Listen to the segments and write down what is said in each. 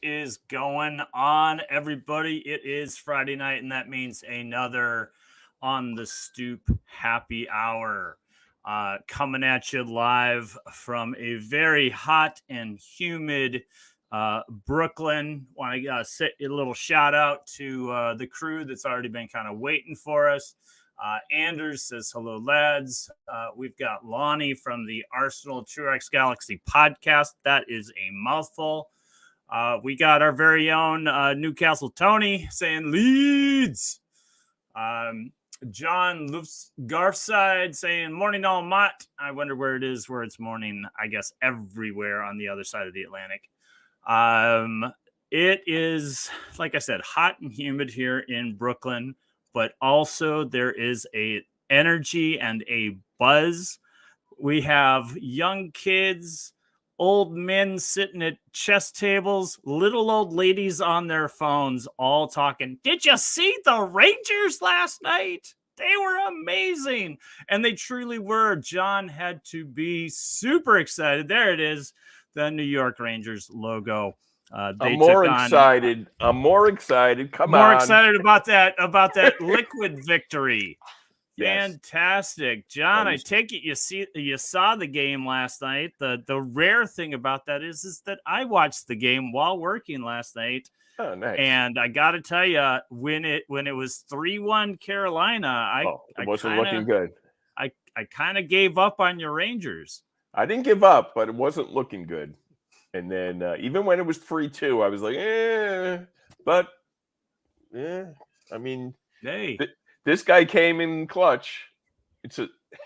is going on, everybody? It is Friday night, and that means another On the Stoop happy hour. Coming at you live from a very hot and humid Brooklyn. Want to say a little shout out to the crew that's already been kind of waiting for us. Anders says, hello, lads. We've got Lonnie from the Arsenal Truex Galaxy podcast. That is a mouthful. We got our very own Newcastle Tony saying Leeds. John Garfside saying morning all Mott. I wonder where it is where it's morning. I guess everywhere on the other side of the Atlantic. It is, like I said, hot and humid here in Brooklyn. But also there is a energy and a buzz. We have young kids, old men sitting at chess tables, little old ladies on their phones, all talking. Did you see the Rangers last night? They were amazing. And they truly were. John had to be super excited. There it is, the New York Rangers logo. I'm more excited. Come on. More excited about that liquid victory. Yes. Fantastic. John, I take it you saw the game last night. The rare thing about that is that I watched the game while working last night. Oh, nice. And I got to tell you, when it was 3-1 Carolina, it wasn't looking good. I kind of gave up on your Rangers. I didn't give up, but it wasn't looking good. And then even when it was 3-2, I was like, I mean, hey, this guy came in clutch.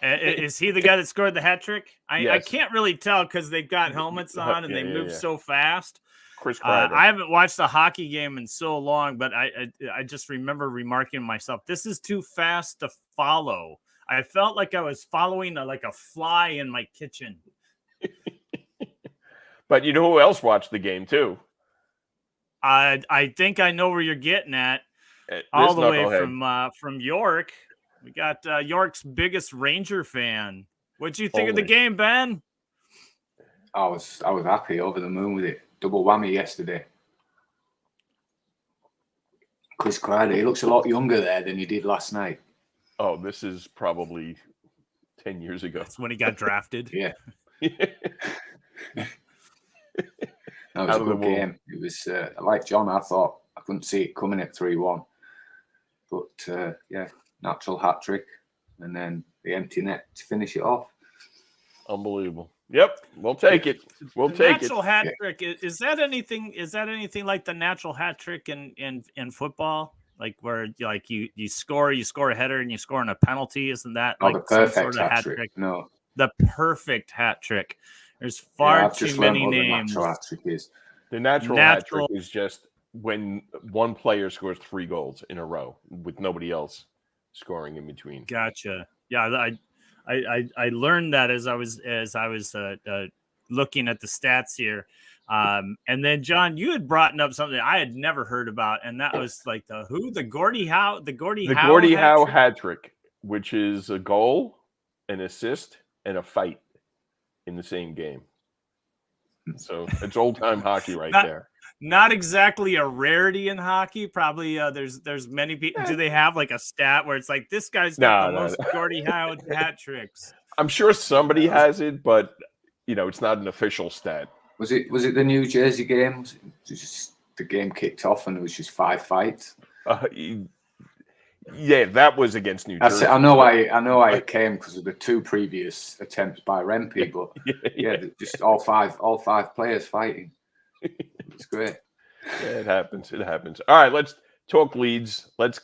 Is he the guy that scored the hat trick? Yes. I can't really tell because they've got helmets on and they move so fast. Chris Kreider. I haven't watched a hockey game in so long, but I just remember remarking to myself, this is too fast to follow. I felt like I was following like a fly in my kitchen. But you know who else watched the game too? I think I know where you're getting at. All the way from York. We got York's biggest Ranger fan. What'd you think of the game, Ben? I was happy, over the moon with it. Double whammy yesterday. Chris Kreider, he looks a lot younger there than he did last night. Oh, this is probably 10 years ago. That's when he got drafted. Yeah. That was a good game. It was like John. I thought I couldn't see it coming at 3-1, but natural hat trick, and then the empty net to finish it off. Unbelievable. Yep, we'll take it. We'll take it. Natural hat trick. Is that anything? Is that anything like the natural hat trick in football? Like where you score a header and you score on a penalty? Isn't that like the perfect some sort of hat trick? No, the perfect hat trick. There's far too many names. The natural hat trick is just when one player scores 3 goals in a row with nobody else scoring in between. Gotcha. Yeah, I learned that as I was looking at the stats here. And then John, you had brought up something I had never heard about, and that was like the Gordie Howe hat trick, which is a goal, an assist, and a fight in the same game. So it's old time hockey there. Not exactly a rarity in hockey. Probably there's many people. Do they have like a stat where it's like this guy's got the most Gordie Howe hat tricks? I'm sure somebody has it, but it's not an official stat. Was it the New Jersey game? Was it just the game kicked off and it was just 5 fights? Yeah, that was against New Jersey. I know why it came because of the 2 previous attempts by Rempe, but just all five players fighting. It's great. Yeah, it happens. All right, let's talk Leeds. Let's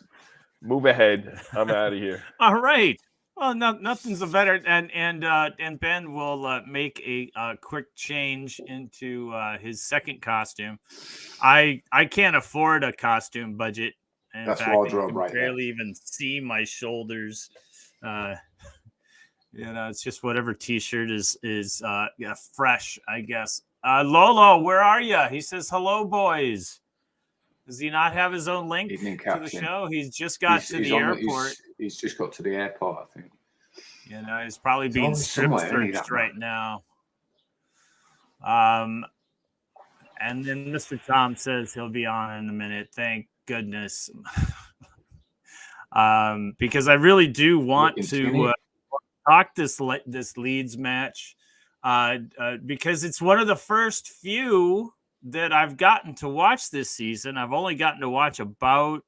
move ahead. I'm out of here. All right. Well, nothing's better, and Ben will make a quick change into his second costume. I can't afford a costume budget. In That's fact, wardrobe, I can barely even see my shoulders. It's just whatever T-shirt is fresh, I guess. Lolo, where are you? He says hello, boys. Does he not have his own link to the show? He's just got to the airport. He's just got to the airport, I think. He's probably being strip searched right now. And then Mr. Tom says he'll be on in a minute. Thank goodness. Because I really do want to talk this Leeds match because it's one of the first few that I've gotten to watch this season. I've only gotten to watch about,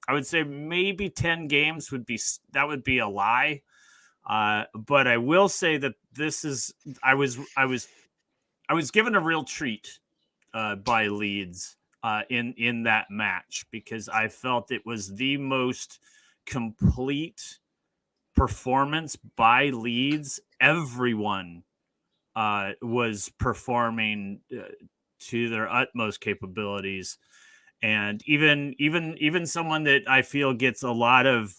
I would say maybe 10 games would be a lie. But I will say that this is, I was given a real treat by Leeds in that match because I felt it was the most complete performance by Leeds. Everyone was performing to their utmost capabilities, and even someone that I feel gets a lot of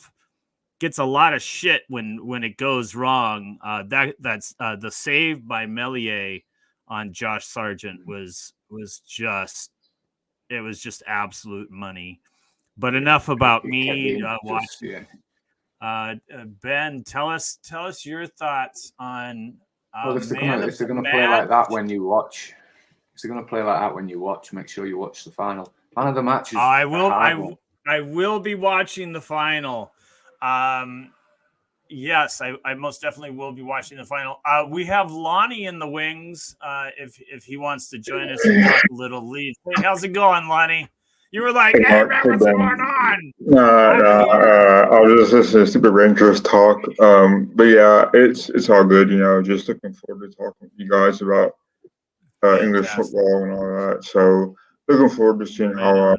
shit when it goes wrong. That's the save by Meslier on Josh Sargent was just absolute money. But enough about me watching. Ben, tell us your thoughts on. Well, if they're gonna play like that when you watch, make sure you watch the final. Man of the match is. I will be watching the final. Yes, I most definitely will be watching the final. We have Lonnie in the wings. If he wants to join us and talk a little Leeds. Hey, how's it going, Lonnie? You were like, hey man, what's going on? I was just listening to Stupid Rangers talk. But yeah, it's all good. Just looking forward to talking with you guys about English football and all that. So looking forward to seeing how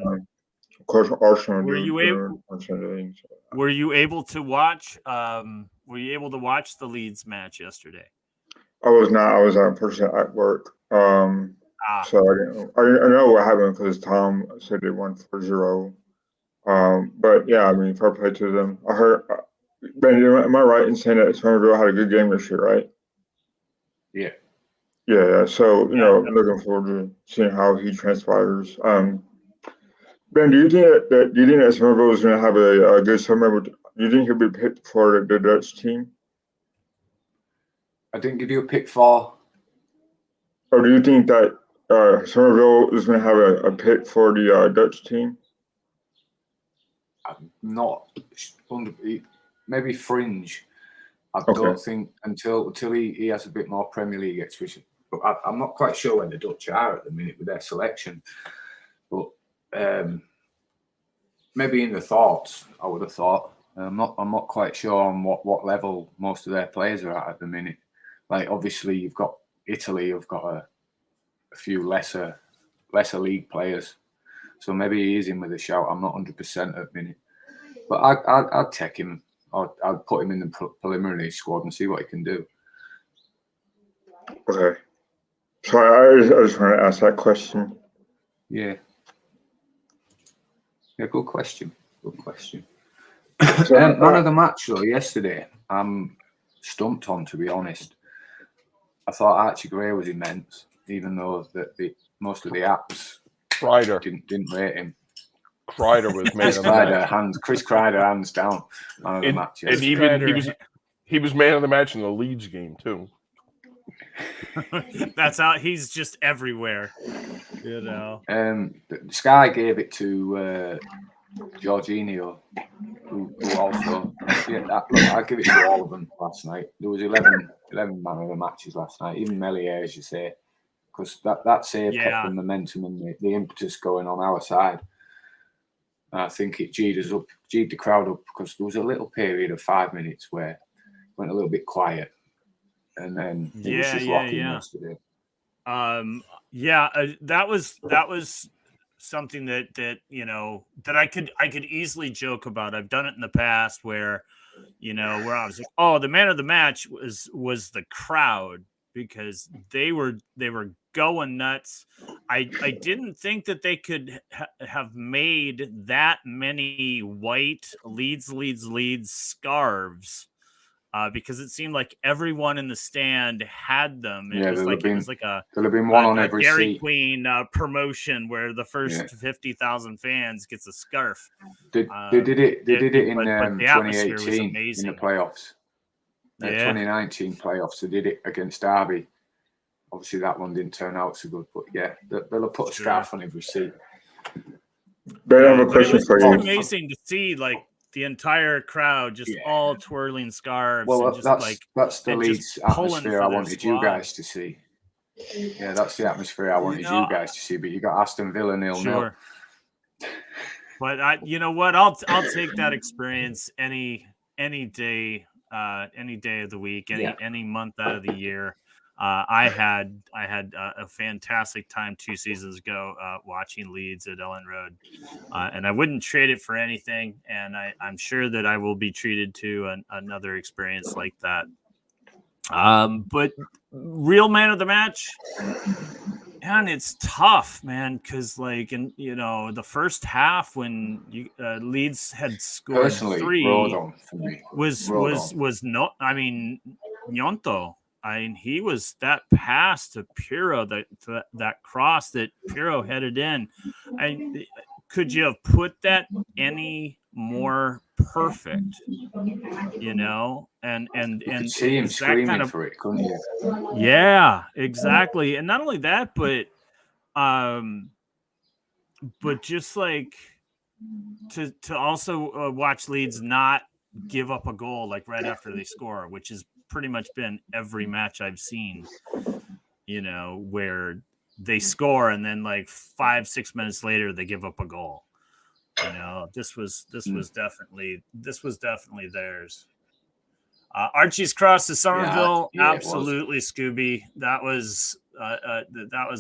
Coach Arsenal were you able to watch? Were you able to watch the Leeds match yesterday? I was not. I was unfortunately at work. So I know what happened because Tom said they won 4-0. But yeah, I mean, fair play to them. I heard. Ben, am I right in saying that Somerville had a good game this year, right? Yeah. Yeah. So looking forward to seeing how he transpires. Ben, do you think that Somerville is going to have a good summer? Do you think he'll be picked for the Dutch team? I didn't give you a pick for. Or do you think that Somerville is going to have a pick for the Dutch team? I'm not. Maybe fringe. I Okay. don't think until he has a bit more Premier League experience. But I'm not quite sure where the Dutch are at the minute with their selection. But maybe in the thoughts, I would have thought. I'm not quite sure on what level most of their players are at the minute. Like obviously you've got Italy, you've got a few lesser league players, so maybe he is in with a shout. I'm not 100% at the minute, but I'd take him. I'd put him in the preliminary squad and see what he can do. Okay. Sorry, I just wanted to ask that question. Yeah, good question. So, Man of the match though yesterday, I'm stumped on, to be honest. I thought Archie Gray was immense, even though most of the apps didn't rate him. Kreider was man of the match. Chris Kreider, hands down, man of the match. And even he was man of the match in the Leeds game too. That's how he's just everywhere. Sky gave it to Jorginho, who also. I give it to all of them last night. There was 11 man of the matches last night. Even Meslier, as you say, because that save kept the momentum and the impetus going on our side. And I think it G'd the crowd up because there was a little period of 5 minutes where it went a little bit quiet, and then it was just rocking yesterday. That was something that I could easily joke about. I've done it in the past where I was like, oh, the man of the match was the crowd because they were going nuts. I didn't think that they could have made that many white Leeds scarves. Because it seemed like everyone in the stand had them. It was like there'll have been one on every Dairy seat. Queen promotion where the first 50,000 fans gets a scarf. They did it in 2018 in the playoffs. 2019 playoffs, they did it against Derby. obviously that one didn't turn out so good. But yeah, they'll have put a scarf on every seat. Ben, I have a question for you. It's amazing to see like the entire crowd just all twirling scarves. Well, and just that's the Leeds atmosphere I wanted you guys to see. Yeah, that's the atmosphere I wanted you guys to see. But you got Aston Villa 0-0. Sure. But you know what? I'll take that experience any day of the week, any month out of the year. I had a fantastic time 2 seasons ago watching Leeds at Ellen Road, and I wouldn't trade it for anything. And I'm sure that I will be treated to another experience like that. But real man of the match, man, it's tough, man, because like the first half when Leeds had scored 3 was not. I mean, Gnonto. I mean, he was that pass to Pirro, that cross that Pirro headed in. Could you have put that any more perfect? And you could see him screaming for it, couldn't you? Yeah, exactly. And not only that, but just like to also watch Leeds not give up a goal like right after they score, which has pretty much been every match I've seen, where they score and then like 5-6 minutes later they give up a goal. This was definitely theirs. Archie's cross to Somerville, absolutely Scooby. That was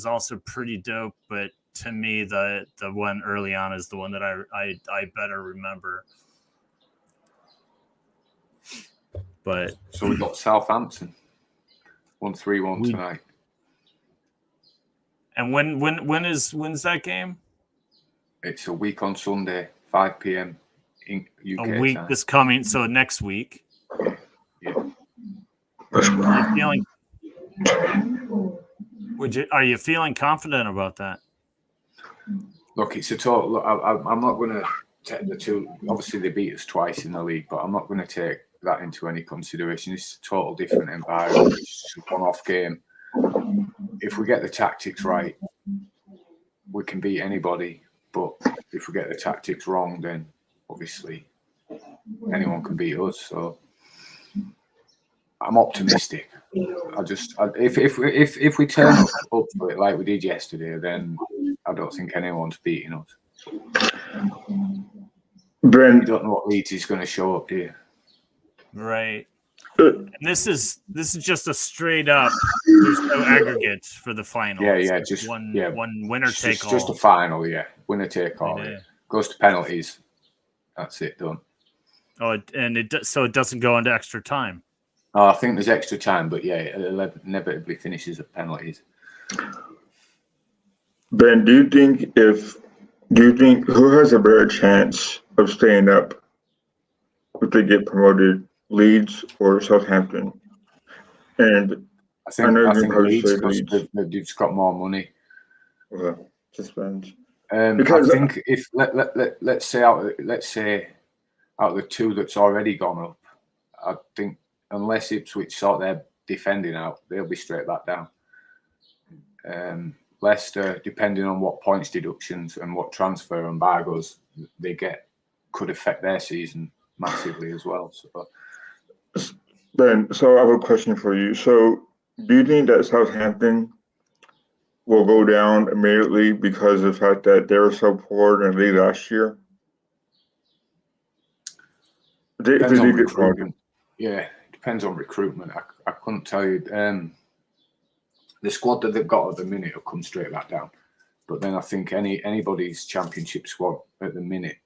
also pretty dope. But to me, the one early on is the one that I better remember. But so we got Southampton 1-3-1 tonight. And when's that game? It's a week on Sunday, 5 p.m. in UK. A week this coming, so next week. Yeah. Are you feeling confident about that? Look, it's a total. I'm not going to take the two. Obviously, they beat us twice in the league, but I'm not going to take that into any consideration. It's a total different environment. It's just a one-off game. If we get the tactics right, we can beat anybody. But if we get the tactics wrong, then obviously anyone can beat us. So I'm optimistic. If we turn up for it like we did yesterday, then I don't think anyone's beating us. Ben, you don't know what Leeds is going to show up, do you? Right. And this is just a straight up. There's no aggregate for the final. Yeah, just one winner take all. Just a final, winner take all. Yeah. Goes to penalties. That's it, done. Oh, and it doesn't go into extra time. Oh, I think there's extra time, but it inevitably finishes at penalties. Ben, do you think who has a better chance of staying up if they get promoted, Leeds or Southampton? And I think Leeds because they've just got more money. Well, suspense. Because I think if let's say out of the two that's already gone up, I think unless Ipswich sort their defending out, they'll be straight back down. Leicester, depending on what points deductions and what transfer embargoes they get, could affect their season massively as well. So, Ben, so I have a question for you. So, do you think that Southampton will go down immediately because of the fact that they were so poor in the league last year? Depends on recruitment. Yeah, depends on recruitment. I couldn't tell you. The squad that they've got at the minute will come straight back down. But then I think anybody's championship squad at the minute,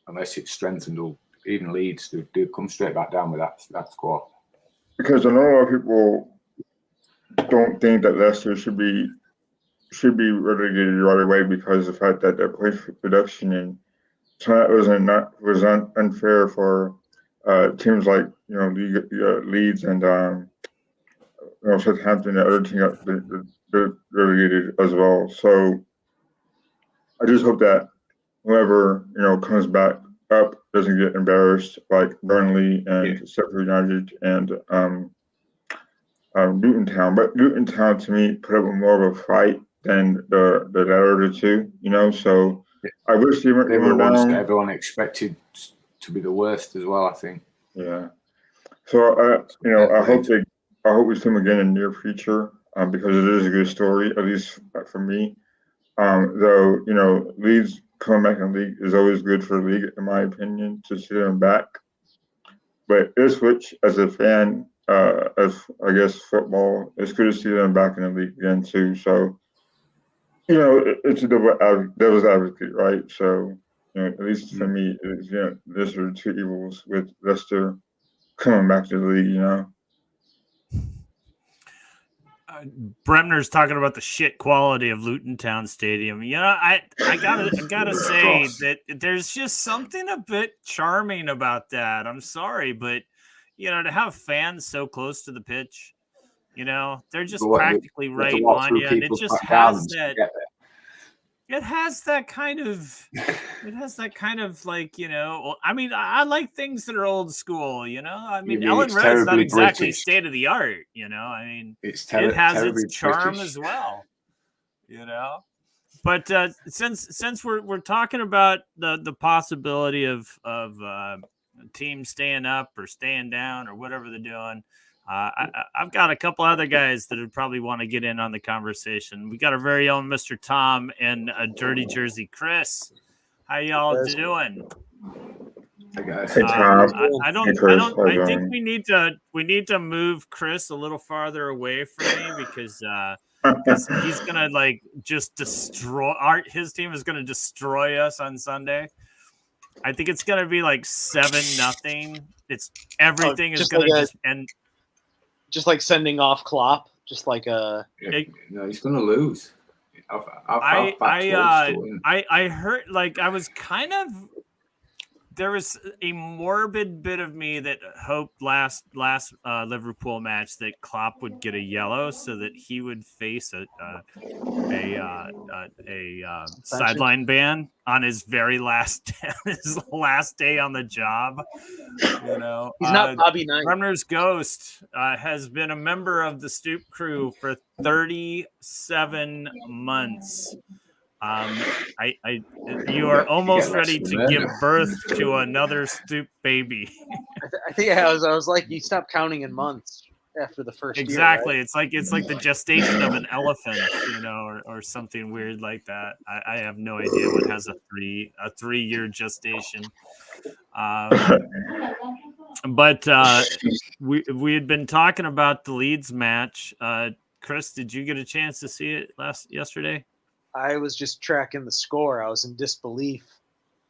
unless it's strengthened, or even Leeds, do come straight back down with that squad. Because I know a lot of people don't think that Leicester should be relegated right away because of the fact that their point production and tonight was unfair for teams like Leeds and Southampton. The other team got relegated as well. So I just hope that whoever comes back up doesn't get embarrassed like Burnley and Sheffield United and Luton Town, but Luton Town to me put up more of a fight than the latter two, so I wish they went They were the ones that down. everyone expected to be the worst as well, I think. Yeah. So I hope we see them again in the near future, because it is a good story, at least for me. Though, Leeds coming back in the league is always good for the league, in my opinion, to see them back. But Ipswich, as a fan, of, I guess, football, it's good to see them back in the league again, too. So, it's a devil's advocate, right? So, at least for me, it's, this are two evils with Leicester coming back to the league, Bremner's talking about the shit quality of Luton Town Stadium. I gotta say that there's just something a bit charming about that. I'm sorry, but to have fans so close to the pitch, they're just practically right on you, and it just has that. It has that kind of like, I mean, I like things that are old school, I mean, Ellen Red's not exactly state of the art, I mean, it has its charm British as well, But since we're talking about the possibility of teams staying up or staying down or whatever they're doing, I've got a couple other guys that would probably want to get in on the conversation. We got our very own Mr. Tom and a dirty jersey Chris. How y'all doing? Hey guys. Hey Tom. I think we need to move Chris a little farther away from me because he's gonna just destroy his team is gonna destroy us on Sunday. I think it's gonna be 7-0. It's everything is gonna just end. Just like sending off Klopp, just like no, he's gonna lose. I heard I was kind of. There was a morbid bit of me that hoped last Liverpool match that Klopp would get a yellow so that he would face a sideline ban on his very last day on the job. He's not Bobby Knight. Bremner's Ghost has been a member of the Stoop crew for 37 months. You are almost ready to give birth to another Stoop baby. I think I was like, you stop counting in months after the first exactly. year, right? It's like the gestation of an elephant, or something weird like that. I have no idea what has a 3-year gestation. But we had been talking about the Leeds match. Chris, did you get a chance to see it yesterday? I was just tracking the score. I was in disbelief.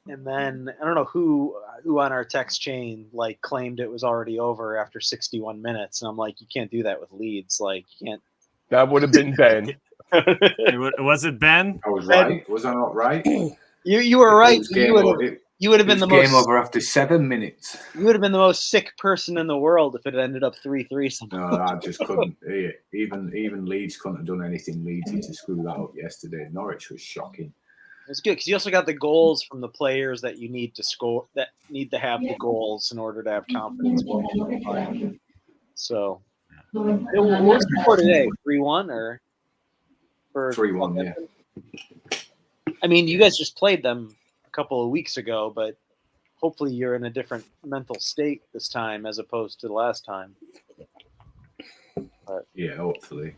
And then I don't know who on our text chain claimed it was already over after 61 minutes. And I'm like, you can't do that with Leeds. You can't. That would have been Ben. Was it Ben? I was right. Was I not right? You were right. You would have been the most game over after 7 minutes. You would have been the most sick person in the world if it had ended up 3-3 somehow. No, I just couldn't. Even Leeds couldn't have done anything Leedsy to screw that up yesterday. Norwich was shocking. It was good because you also got the goals from the players that you need to score, that need to have the goals in order to have confidence. So, what was the score today? 3-1 or 3-1? Yeah. I mean, you guys just played them a couple of weeks ago, but hopefully you're in a different mental state this time as opposed to the last time. But, yeah, hopefully.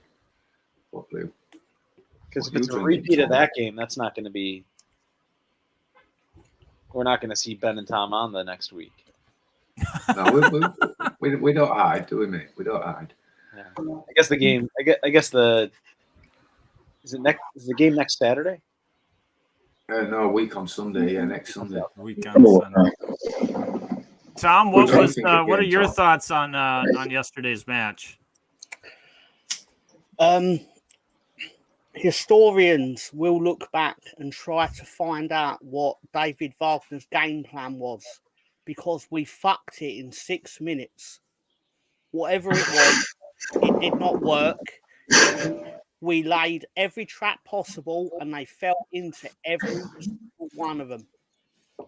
Because if it's a repeat of that game, that's not going to be. We're not going to see Ben and Tom on the next week. No, we don't hide, do we, mate? We don't hide. Yeah. I guess the game. I guess the. Is the game next Saturday? No, a week on Sunday. Yeah, next Sunday. Week on Sunday. Tom, what are your thoughts on yesterday's match? Historians will look back and try to find out what David Wagner's game plan was, because we fucked it in 6 minutes. Whatever it was, it did not work. We laid every trap possible and they fell into every single one of them.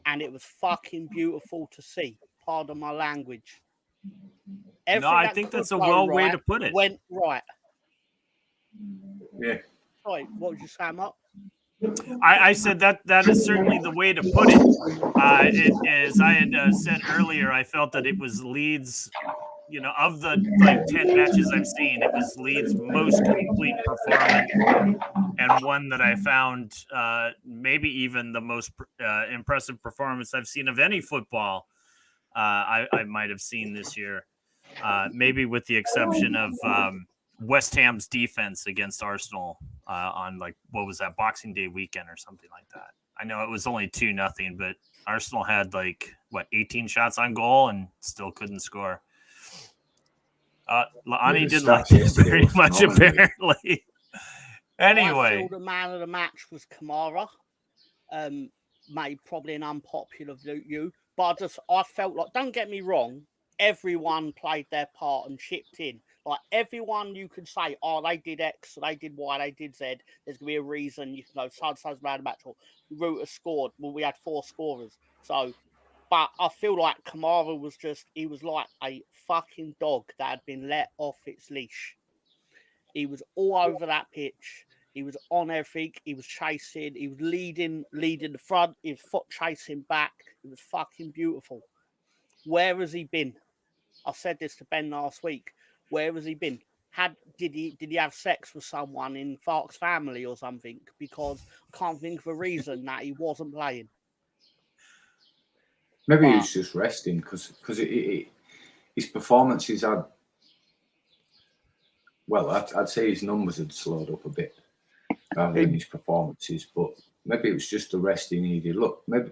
And it was fucking beautiful to see. Pardon my language. Everything I that think could that's a go way right to put it. went right. Yeah. Sorry, what did you say, Mark? I said that is certainly the way to put it. As I had said earlier, I felt that it was Leeds, of the 10 matches I've seen, it was Leeds' most complete performance, and one that I found maybe even the most impressive performance I've seen of any football I might have seen this year. Maybe with the exception of West Ham's defense against Arsenal on what was that, Boxing Day weekend or something like that. I know it was only 2-0, but Arsenal had 18 shots on goal and still couldn't score. Lonnie didn't like it very much, apparently. Anyway, I feel the man of the match was Kamara. Made probably an unpopular view, but I felt like, don't get me wrong, everyone played their part and chipped in. Like everyone, you can say, oh, they did X, they did Y, they did Z. There's gonna be a reason. You can go, so-and-so's man of the match, or Ruta scored. Well, we had 4 scorers, so. But I feel like Kamara was he was like a fucking dog that had been let off its leash. He was all over that pitch. He was on everything. He was chasing. He was leading the front. He was foot chasing back. It was fucking beautiful. Where has he been? I said this to Ben last week. Where has he been? Did he have sex with someone in Fark's family or something? Because I can't think of a reason that he wasn't playing. Maybe he was just resting because his performances had. Well, I'd say his numbers had slowed up a bit rather than his performances, but maybe it was just the rest he needed. Look, maybe.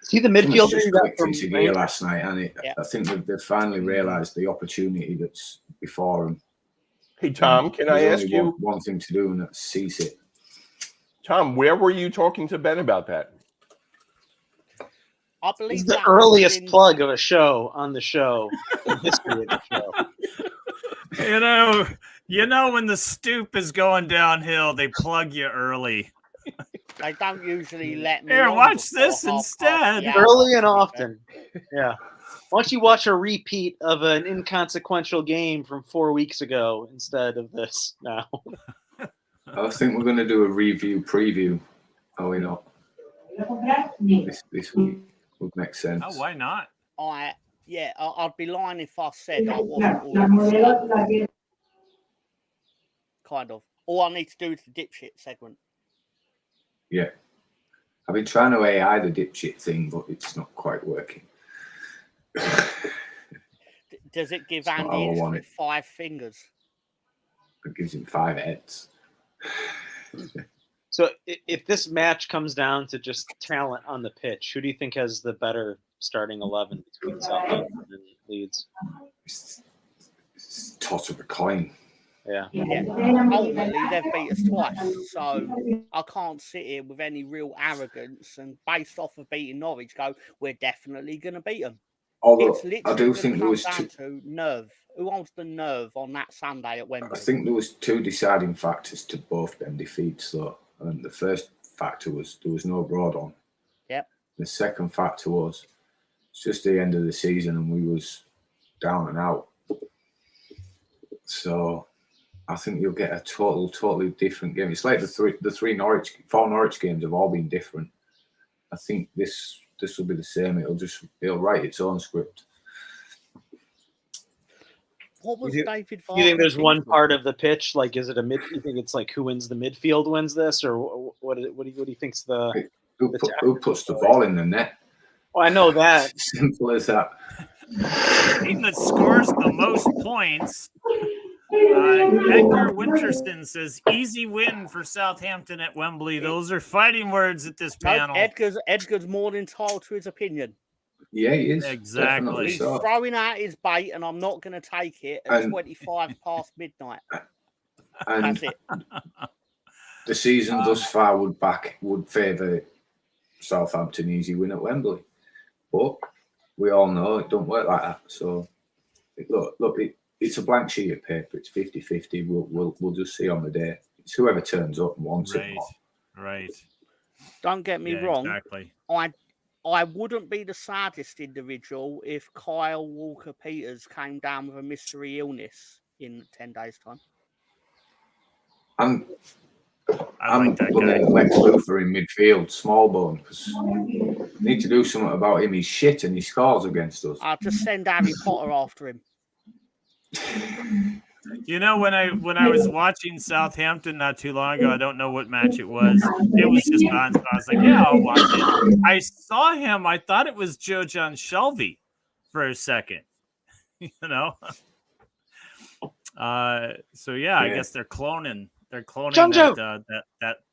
See the midfielder just clicked into gear last night, and I think they've finally realised the opportunity that's before them. Hey, Tom, can I ask you one thing to do, and that's seize it. Tom, where were you talking to Ben about that? I believe it's the earliest plug of a show on the show in history of the show. You know when the Stoop is going downhill, they plug you early. They don't usually let me. Here, watch this instead. Early and often. Yeah. Why don't you watch a repeat of an inconsequential game from 4 weeks ago instead of this now? I think we're going to do a preview. Are we not? This week would make sense. Oh, why not? I'd be lying if I said I wasn't. Kind of. All I need to do is the dipshit segment. Yeah. I've been trying to AI the dipshit thing, but it's not quite working. Does it give Andy 5 fingers? It gives him 5 heads. So if this match comes down to just talent on the pitch, who do you think has the better starting 11 between Southampton and Leeds? It's toss of a coin. Yeah. Ultimately, they've beat us twice, so I can't sit here with any real arrogance and based off of beating Norwich go, we're definitely going to beat them. Although I do think there was nerve. Who owns the nerve on that Sunday at Wembley? I think there was 2 deciding factors to both them defeats, though. And the first factor was there was no Broad on. Yep. The second factor was it's just the end of the season and we was down and out. So I think you'll get a totally different game. It's like the 4 Norwich games have all been different. I think this will be the same. It'll write its own script. What was David VAR? You think there's one part of the pitch? Like, is it a mid? You think it's like who wins the midfield wins this, or what do you think's the? Who puts the ball in the net? Well, I know that. Simple as that. Team that scores the most points. Edgar Winterston says easy win for Southampton at Wembley. Those are fighting words at this panel. Edgar's more than entitled to his opinion. Yeah, he is. Exactly. He's throwing out his bait, and I'm not going to take it at 25 past midnight. That's it. The season thus far would favour Southampton easy win at Wembley, but we all know it don't work like that. So look, it's a blank sheet of paper. It's 50-50. We'll just see on the day. It's whoever turns up and wants it more. Right. Don't get me wrong. Exactly. I wouldn't be the saddest individual if Kyle Walker-Peters came down with a mystery illness in 10 days' time. I'm like that guy. Lex Luthor in midfield, small bone, because we need to do something about him. He's shit and he scores against us. I'll just send Harry Potter after him. You know, when I was watching Southampton not too long ago, I don't know what match it was. It was just on, so I was like, yeah, I'll watch it. I saw him. I thought it was Joe John Shelby for a second. You know? So yeah, I guess they're cloning. They're cloning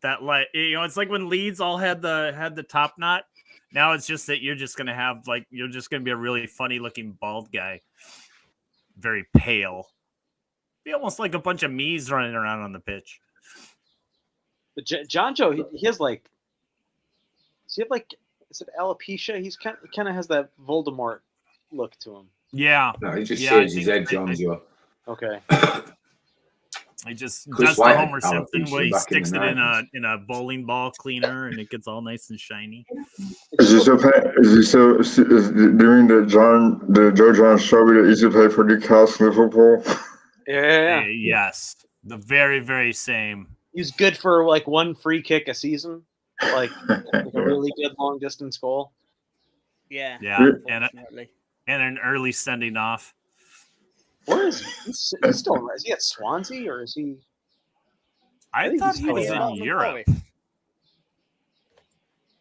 that like, you know, it's like when Leeds all had the top knot. Now it's just that you're just gonna have you're just gonna be a really funny looking bald guy, very pale. Be almost like a bunch of me's running around on the pitch. But John Joe, he has does he have is it alopecia? He's kind of has that Voldemort look to him. Yeah. No, he just shaves his head, John Joe. Okay. He just Chris does the White Homer Simpson where he back in sticks the it in a bowling ball cleaner and it gets all nice and shiny. Is he still doing the Joe John Shelby that used to play for Newcastle, Liverpool? Yeah. Yes. The very, very same. He's good for one free kick a season, like a really good long distance goal. Yeah. Yeah. And an early sending off. Where is he? He's still, is he at Swansea or is he? I thought he was in Europe.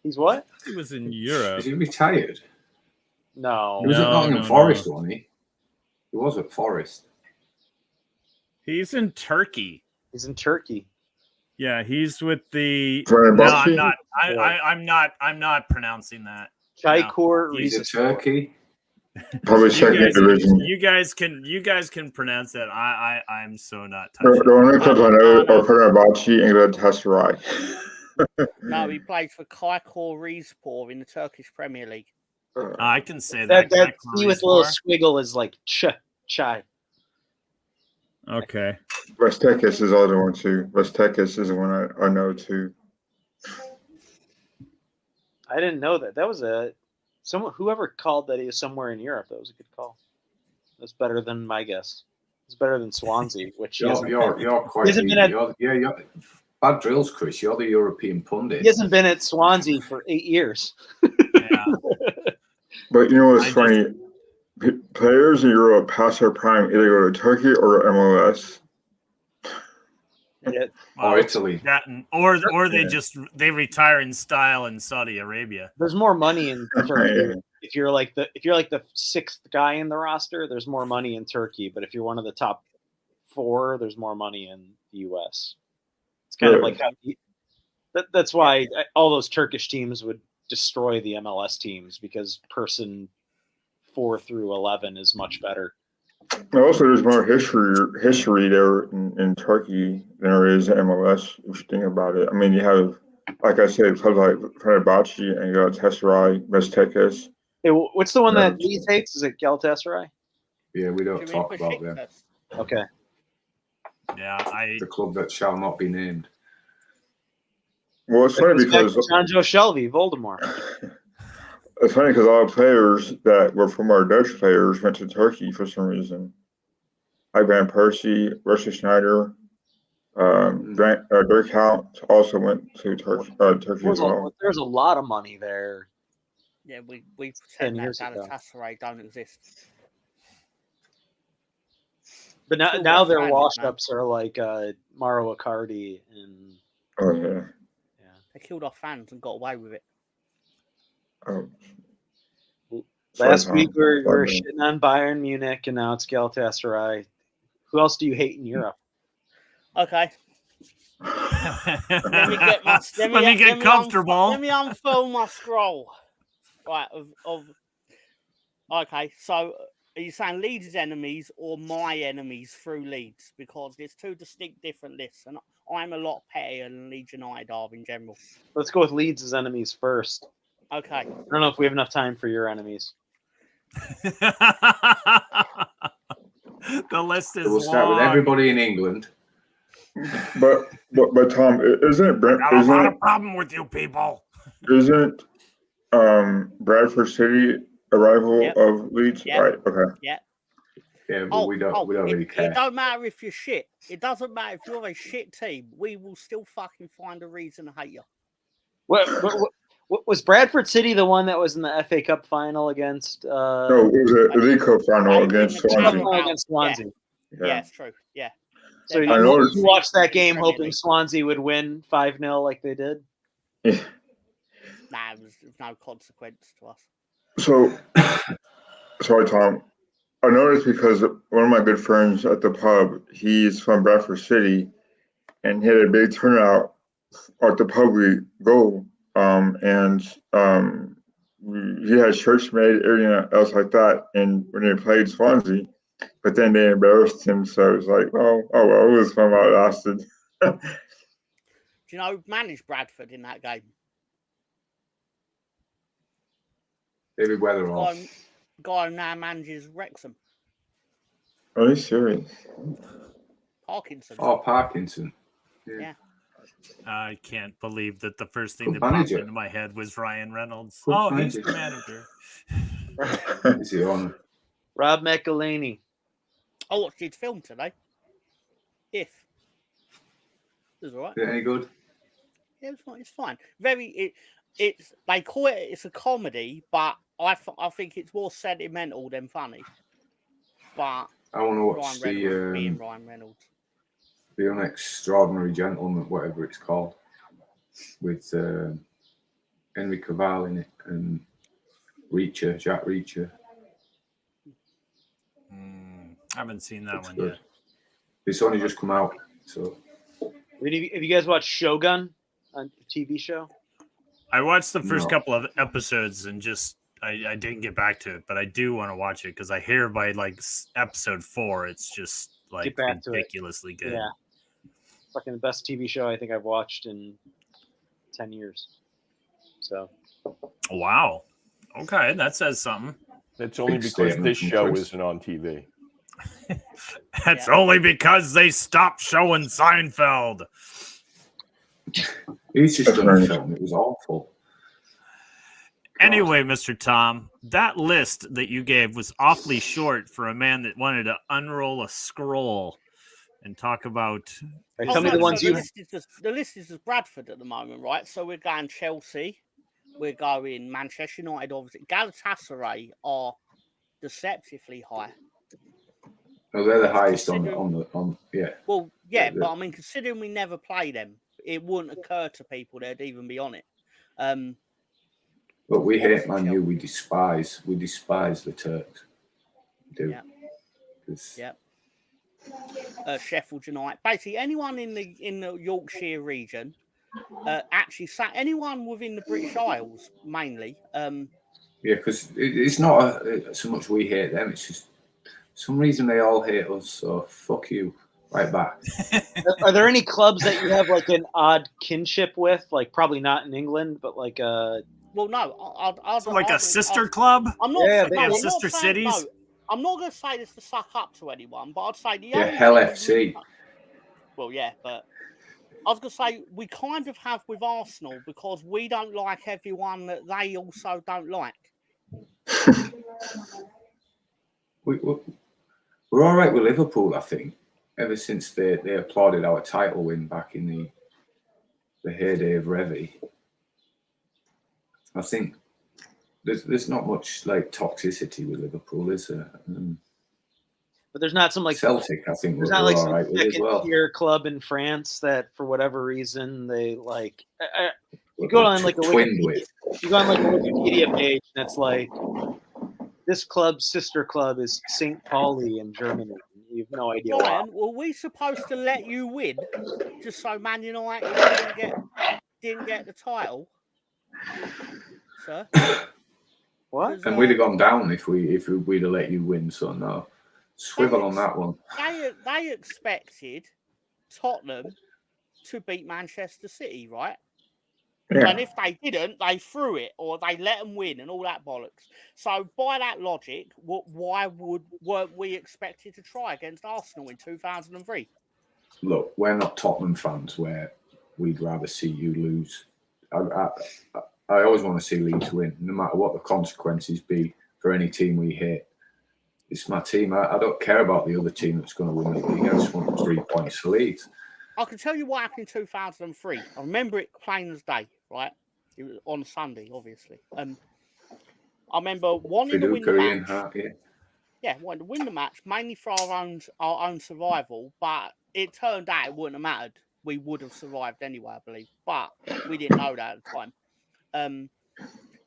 He's what? He was in Europe. Is he retired? No. He was at Nottingham Forest, wasn't he? He was at Forest. He's in Turkey. He's in Turkey. Yeah, he's with the. No, I'm not. I'm not pronouncing that. Chaikur. He's in Turkey. Probably second division. You guys can pronounce that. I'm so not touching. The only clubs I know are Fenerbahce and Galatasaray. No, he plays for Chaikur Rizespor in the Turkish Premier League. I can say that. That E with a little squiggle is like chai. Okay. Vestekis is the other one too. Vestekis is the one I know too. I didn't know that. That was whoever called that he was somewhere in Europe. That was a good call. That's better than my guess. It's better than Swansea, which you're quite. Bad drills, Chris. You're the European pundit. He hasn't been at Swansea for 8 years. Yeah. But you know what's funny? Players in Europe past their prime either go to Turkey or MLS. Or Italy. Or they retire in style in Saudi Arabia. There's more money in Turkey. If you're like the sixth guy in the roster, there's more money in Turkey. But if you're one of the top 4, there's more money in the US. It's kind of like that's why all those Turkish teams would destroy the MLS teams, because person 4 through 11 is much better. Also, there's more history there in Turkey than there is in MLS, if you think about it. I mean, you have, like I said, clubs like Fenerbahce and Galatasaray, Vestekis. Hey, what's the one that Leeds hates? Is it Galatasaray? Yeah, we don't talk about them. Okay. Yeah, the club that shall not be named. Well, it's funny because John Joe Shelby, Voldemort. It's funny because all the players that were former Dutch players went to Turkey for some reason. Like Van Persie, Wesley Sneijder, Dirk Kuyt also went to Turkey as well. There's a lot of money there. Yeah, we pretend that Galatasaray don't exist. But now their wash-ups are like Mauro Icardi and. Oh yeah. They killed our fans and got away with it. Oh. Last week we were shitting on Bayern Munich, and now it's Galatasaray. Who else do you hate in Europe? Okay. Let me get comfortable. Let me unfold my scroll. Right. Okay. So, are you saying Leeds' enemies or my enemies through Leeds? Because there's 2 distinct different lists, and I'm a lot pettier than Leeds United are in general. Let's go with Leeds' enemies first. Okay. I don't know if we have enough time for your enemies. The list is We'll start with everybody in England. But Tom, isn't Brent? I have a problem with you people. Isn't Bradford City, a rival of Leeds. Yep. Right. Okay. Yeah. Yeah, but we don't really care. It don't matter if you're shit. It doesn't matter if you're a shit team. We will still fucking find a reason to hate you. What was Bradford City the one that was in the FA Cup final against? No, it was a League Cup final against Swansea. Against Swansea. Yeah, it's true. Yeah. So you watched that game hoping Swansea would win 5-0 like they did? Yeah. Nah, it was no consequence to us. So, sorry, Tom. I noticed because one of my good friends at the pub, he's from Bradford City, and he had a big turnout at the pub we go. He had shirts made, everything else like that. And when they played Swansea, but then they embarrassed him, so it was like, oh well, it was fun while it lasted. Do you know who managed Bradford in that game? David Weatherall. Guy who now manages Wrexham. Are you serious? Parkinson. Oh, Parkinson. Yeah. I can't believe that the first thing Good that manager. popped into my head was Ryan Reynolds. Good He's manager. the manager. Is he on? Rob McElhaney. I watched his film today. It was all right. Is it any good? Yeah, it's fine. It's they call it. It's a comedy, but I think it's more sentimental than funny. But I want to watch Ryan Reynolds being Ryan Reynolds. The Unextraordinary Gentleman, whatever it's called, with Henry Cavill in it and Jack Reacher. I haven't seen that one Good. yet. It's only just come out, so. Have you guys watched Shogun on the TV show? I watched the first No. couple of episodes and just I didn't get back to it, but I do want to watch it because I hear by like episode 4, it's just like ridiculously good. Yeah, fucking the best TV show I think I've watched in 10 years. So, Wow. Okay, that says something. It's only Big because statement this from show Chris. isn't on TV. That's only because they stopped showing Seinfeld. He's just done a film. It was awful. Anyway, Mr. Tom, that list that you gave was awfully short for a man that wanted to unroll a scroll and talk about. tell me the ones you. The list is just Bradford at the moment, right? So we're going Chelsea, we're going Manchester United, obviously. Galatasaray are deceptively high. No, they're the highest on yeah. Well, yeah, but I mean, considering we never play them, it wouldn't occur to people they'd even be on it. But we hate Man U. We despise the Turks. We do. Yeah. Sheffield United. Basically, anyone in the Yorkshire region, actually, anyone within the British Isles mainly. Yeah, because it's not so much we hate them. It's just some reason they all hate us. So fuck you, right back. Are there any clubs that you have like an odd kinship with? Like probably not in England, but like Well, no, a sister club. I'm not. Yeah, no, have I'm sister not saying, cities. no, I'm not going to say this to suck up to anyone, but I'd say the Yeah, only Hell thing FC. Well, yeah, but I was going to say we kind of have with Arsenal because we don't like everyone that they also don't like. We're all right with Liverpool, I think. Ever since they applauded our title win back in the heyday of Revy, I think there's not much like toxicity with Liverpool, is there? But there's not some like Celtic. I think there's we're not like all some right with as well. second-tier club in France that for whatever reason they like. You go on like a Wikipedia page and it's like this club's sister club is St. Pauli in Germany. You have no idea. Ryan, were we supposed to let you win just so Man United didn't get the title, sir? What? And we'd have gone down if we'd have let you win. So no, swivel on that one. They expected Tottenham to beat Manchester City, right? Yeah. And if they didn't, they threw it or they let them win and all that bollocks. So by that logic, why weren't we expected to try against Arsenal in 2003? Look, we're not Tottenham fans where we'd rather see you lose. I always want to see Leeds win, no matter what the consequences be for any team we hate. It's my team. I don't care about the other team that's going to win the league. I just want 3 points for Leeds. I can tell you what happened in 2003. I remember it plain as day, right? It was on Sunday, obviously. I remember wanting to win the match. Yeah, wanted to win the match, mainly for our own survival, but it turned out it wouldn't have mattered. We would have survived anyway, I believe. But we didn't know that at the time.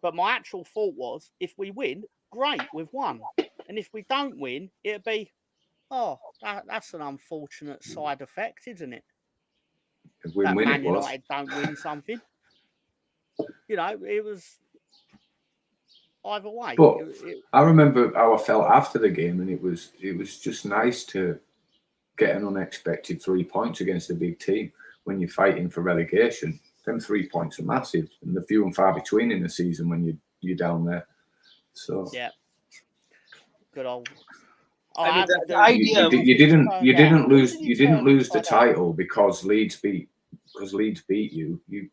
But my actual thought was, if we win, great, we've won. And if we don't win, it'd be, that's an unfortunate side effect, isn't it? If we that win, Man it was. United don't win something. You know, it was either way. But I remember how I felt after the game, and it was just nice to get an unexpected 3 points against a big team when you're fighting for relegation. Them 3 points are massive, and they're few and far between in the season when you're down there. So yeah, good old. the idea you didn't lose the title because Leeds beat you. You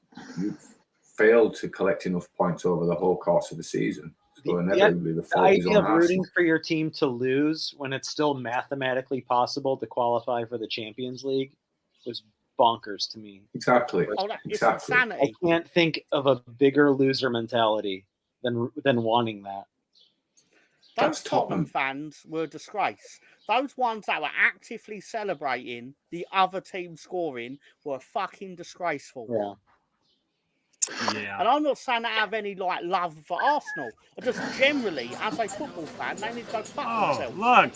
failed to collect enough points over the whole course of the season. So inevitably the idea of rooting for your team to lose when it's still mathematically possible to qualify for the Champions League was bonkers to me. Exactly. Exactly. I can't think of a bigger loser mentality than wanting that. Those Tottenham fans were a disgrace. Those ones that were actively celebrating the other team scoring were fucking disgraceful. Yeah. And I'm not saying that I have any love for Arsenal. I just generally, as a football fan, they need to go fuck themselves. Look.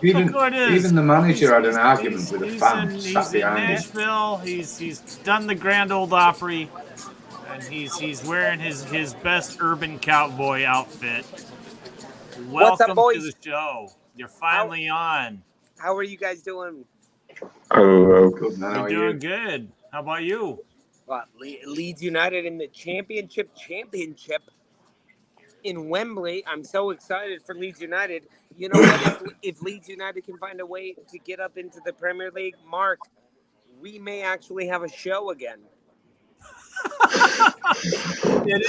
Even the manager had an argument with a fan. He's in Nashville. He's done the Grand Ole Opry, and he's wearing his best urban cowboy outfit. What's up, Welcome boys? to the show. You're finally on. How are you guys doing? Hello. We're doing good. How about you? Leeds United in the championship in Wembley. I'm so excited for Leeds United. You know what? If Leeds United can find a way to get up into the Premier League, Mark, we may actually have a show again. It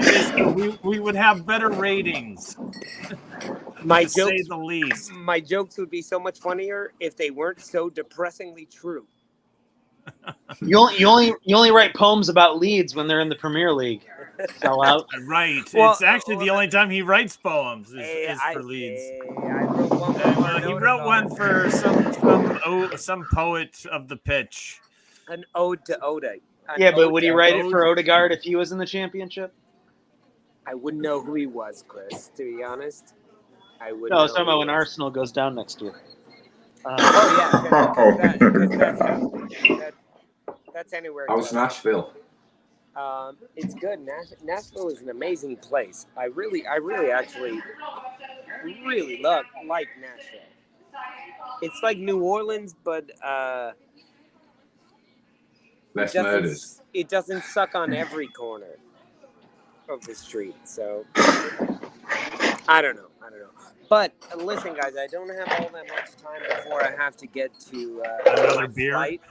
is true. We would have better ratings. To say the least. My jokes would be so much funnier if they weren't so depressingly true. You only write poems about Leeds when they're in the Premier League. Sell out. Right. Well, it's actually the only time he writes poems is for Leeds. I wrote one he wrote one for some poet of the pitch. An ode to Oda. Yeah, but would he write it for Odegaard if he was in the championship? I wouldn't know who he was, Chris, to be honest. I would. No, I was talking about when Arsenal goes down next year. That's anywhere. How's Nashville? It's good. Nashville is an amazing place. I really actually really like Nashville. It's like New Orleans, but less murders. It doesn't suck on every corner of the street. So I don't know. But listen, guys, I don't have all that much time before I have to get to another beer. Flight.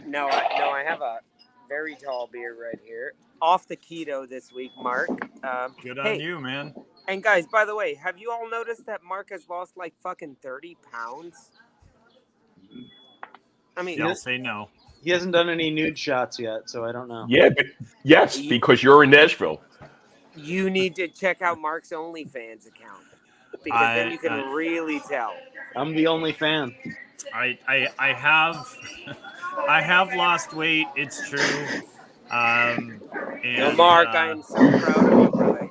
No, I have a very tall beer right here. Off the keto this week, Mark. Good on you, man. And guys, by the way, have you all noticed that Mark has lost like fucking 30 pounds? I mean, I'll say no. He hasn't done any nude shots yet, so I don't know. Yeah, but yes, because you're in Nashville. You need to check out Mark's OnlyFans account because then you can really tell. I'm the only fan. I have lost weight. It's true. And, Mark, I am so proud of you, brother.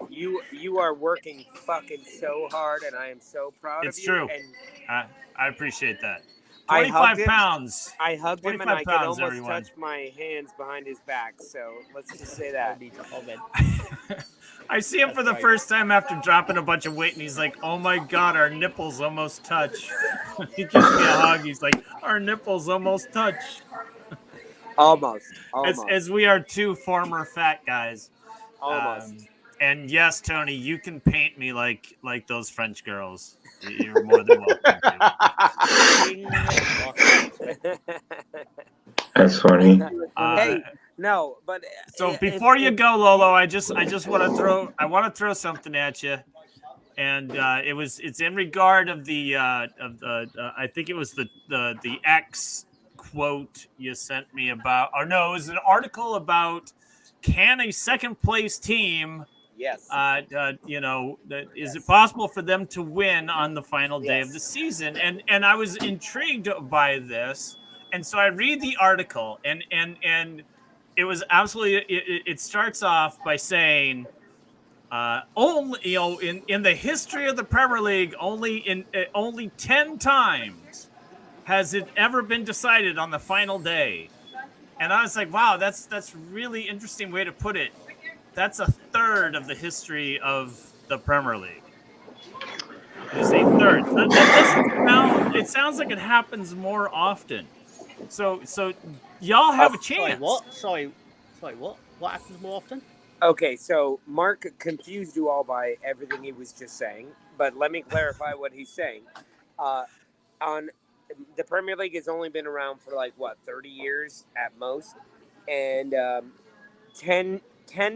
You are working fucking so hard, and I am so proud of you. It's true. And I appreciate that. 25 pounds. I hugged him, and I could almost everyone. touch my hands behind his back. So let's just say that. I see him for the first time after dropping a bunch of weight, and he's like, "Oh my God, our nipples almost touch." He gives me a hug. He's like, "Our nipples almost touch." Almost. As we are two former fat guys. Almost. And yes, Tony, you can paint me like those French girls. You're more than welcome. That's funny. No, but So before you go, Lolo, I just want to throw something at you, and it's in regard of the I think it was the X quote you sent me about, or no, it was an article about can a second place team, yes, is it possible for them to win on the final day of the Yes. season? And I was intrigued by this, and so I read the article, and it was absolutely. It starts off by saying, only in the history of the Premier League, only 10 times has it ever been decided on the final day. And I was like, wow, that's really interesting way to put it. That's a third of the history of the Premier League. It is a third. It sounds like it happens more often. So y'all have a chance. Sorry, what? What happens more often? Okay, so Mark confused you all by everything he was just saying, but let me clarify what he's saying. On the Premier League has only been around for 30 years at most, and 10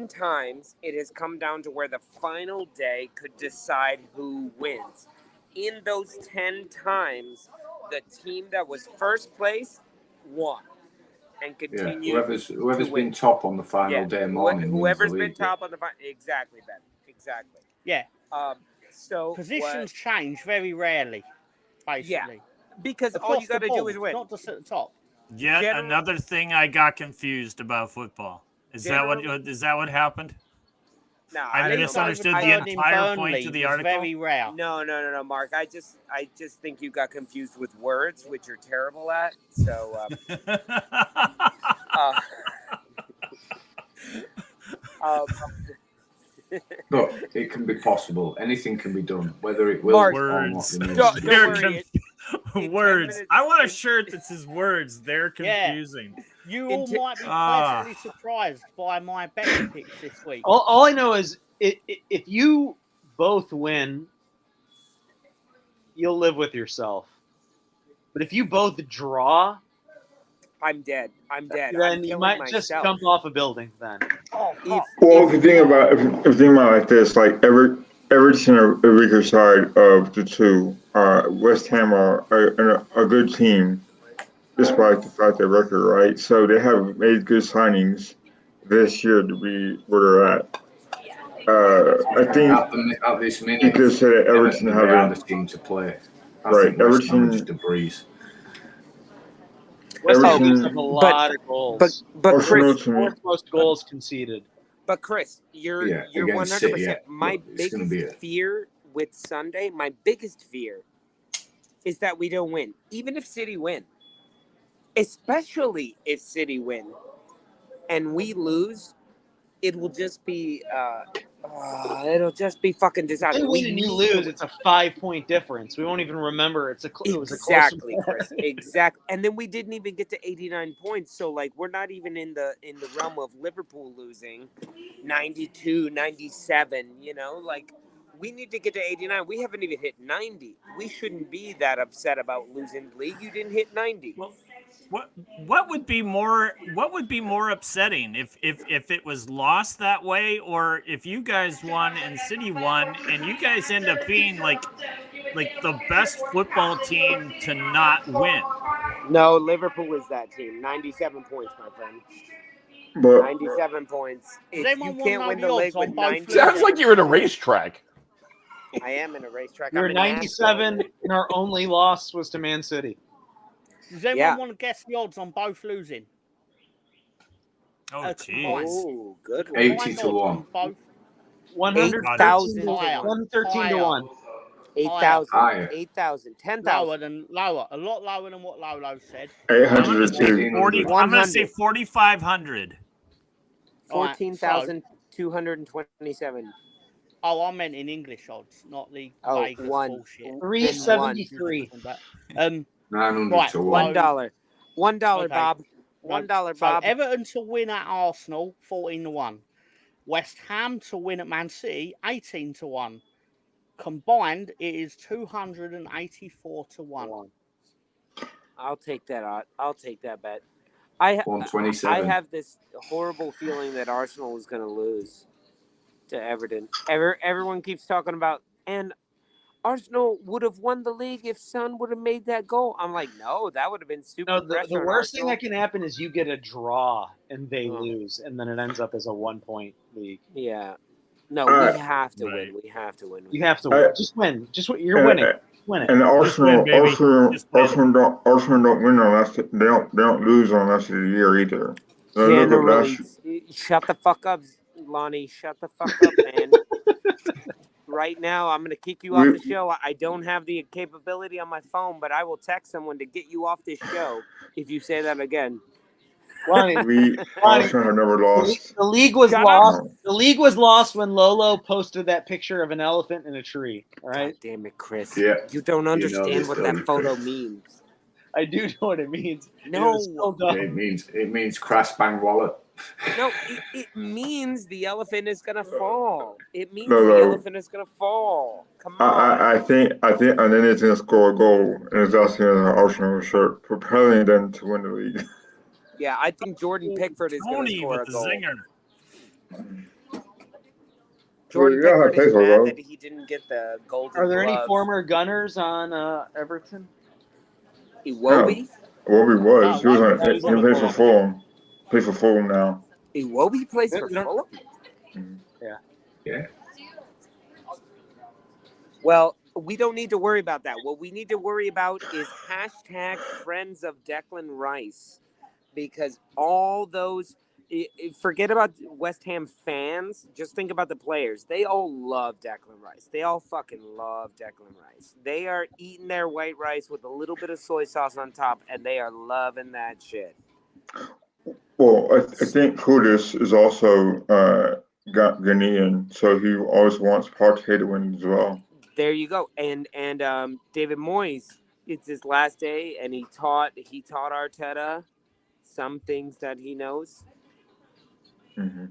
times it has come down to where the final day could decide who wins. In those 10 times, the team that was first place won. And continue. Whoever's been top on the final day morning. Whoever's been top on the final. Exactly, Ben. Exactly. Yeah. So positions change very rarely, basically. Yeah, because all you got to do is win. Not just at the top. Yet another thing I got confused about football. Is that what happened? No, I misunderstood the entire point of the article. Very rare. No, Mark. I just think you got confused with words, which you're terrible at. So, Look, it can be possible. Anything can be done, whether it will Mark, or not. Don't worry. Words. I want a shirt that says words. They're confusing. Yeah. You all might be pleasantly surprised by my betting picks this week. All I know is if you both win, you'll live with yourself. But if you both draw, I'm dead. Then you might just jump off a building. Then. If you think about it like this, like Everton are a weaker side of the two. West Ham are a good team, despite the fact their record, right? So they have made good signings this year to be where they're at. I think at this minute, you could say that Everton have a team to play. Right, Everton just a breeze. West Ham gives up a lot of goals. But Chris, fourth most goals conceded. But Chris, you're 100%. My biggest fear with Sunday, my biggest fear is that we don't win, even if City win. Especially if City win and we lose, it will just be fucking disaster. If we win and you lose, it's a 5-point difference. We won't even remember it was a close Chris. Exactly. And then we didn't even get to 89 points. So we're not even in the realm of Liverpool losing 92, 97, we need to get to 89. We haven't even hit 90. We shouldn't be that upset about losing the league. You didn't hit 90. Well, what would be more upsetting if it was lost that way, or if you guys won and City won and you guys end up being like the best football team to not win? No, Liverpool is that team. 97 points, my friend. But 97 points. You can't win the league with 90. Sounds like you're at a racetrack. I am in a racetrack. You're 97, and our only loss was to Man City. Does anyone want to guess the odds on both losing? Oh, jeez. Oh, good one. 80 to 1. 100,000. 113 to 1. 8,000. 8,000. 10,000. Lower. A lot lower than what Lolo said. 800. I'm going to say 4,500. 14,227. Oh, I meant in English odds, not the Vegas bullshit. 373. 900 to 1. $1. $1, Okay. Bob. $1, Bob. So Everton to win at Arsenal, 14 to 1. West Ham to win at Man City, 18 to 1. Combined, it is 284 to 1. I'll take that. I'll take that bet. I 127. have this horrible feeling that Arsenal is going to lose to Everton. Everyone keeps talking about, and Arsenal would have won the league if Son would have made that goal. I'm like, no, that would have been super No, pressure the on worst thing Arsenal. that can happen is you get a draw and they Oh. lose, and then it ends up as a 1-point league. Yeah. No, Alright. we have to Right. win. We have to win. You have to win. Just win. You're winning. Win it. And Arsenal, win, baby. Just win. Arsenal don't win unless they don't lose unless of the year either. Generally, shut the fuck up, Lonnie. Shut the fuck up, man. Right now, I'm going to kick you off the show. I don't have the capability on my phone, but I will text someone to get you off this show if you say that again. Lonnie, Arsenal have never lost. the league was Shut lost. The league was lost when Lolo posted that picture of an elephant in a tree. All right. God damn it, Chris. Yeah. You don't understand this, what don't that you, photo Chris? means. I do know what it means. No. It was so dumb. It means crash bang wallet. No, it means the elephant is gonna fall. It means No. the elephant is gonna fall. Come on. I think Anani's gonna score a goal and it's asking an Arsenal shirt, propelling them to win the league. Yeah, I think Jordan Pickford is gonna Tony score with a the goal. zinger. Jordan Yeah, Pickford is Pickford, mad bro. that he didn't get the golden Are there any glove. former Gunners on Everton? Iwobi? Wobby was. He was on. That was He on the plays for ball. Fulham. Plays for Fulham now. Iwobi plays for We don't- Fulham? Yeah. Well, we don't need to worry about that. What we need to worry about is hashtag Friends of Declan Rice. Because all those, forget about West Ham fans, just think about the players. They all love Declan Rice. They all fucking love Declan Rice. They are eating their white rice with a little bit of soy sauce on top, and they are loving that shit. Well, I think Kudus is also Ghanaian, so he always wants Partey to win as well. There you go. And David Moyes, it's his last day, and he taught Arteta some things that he knows. Mm-hmm.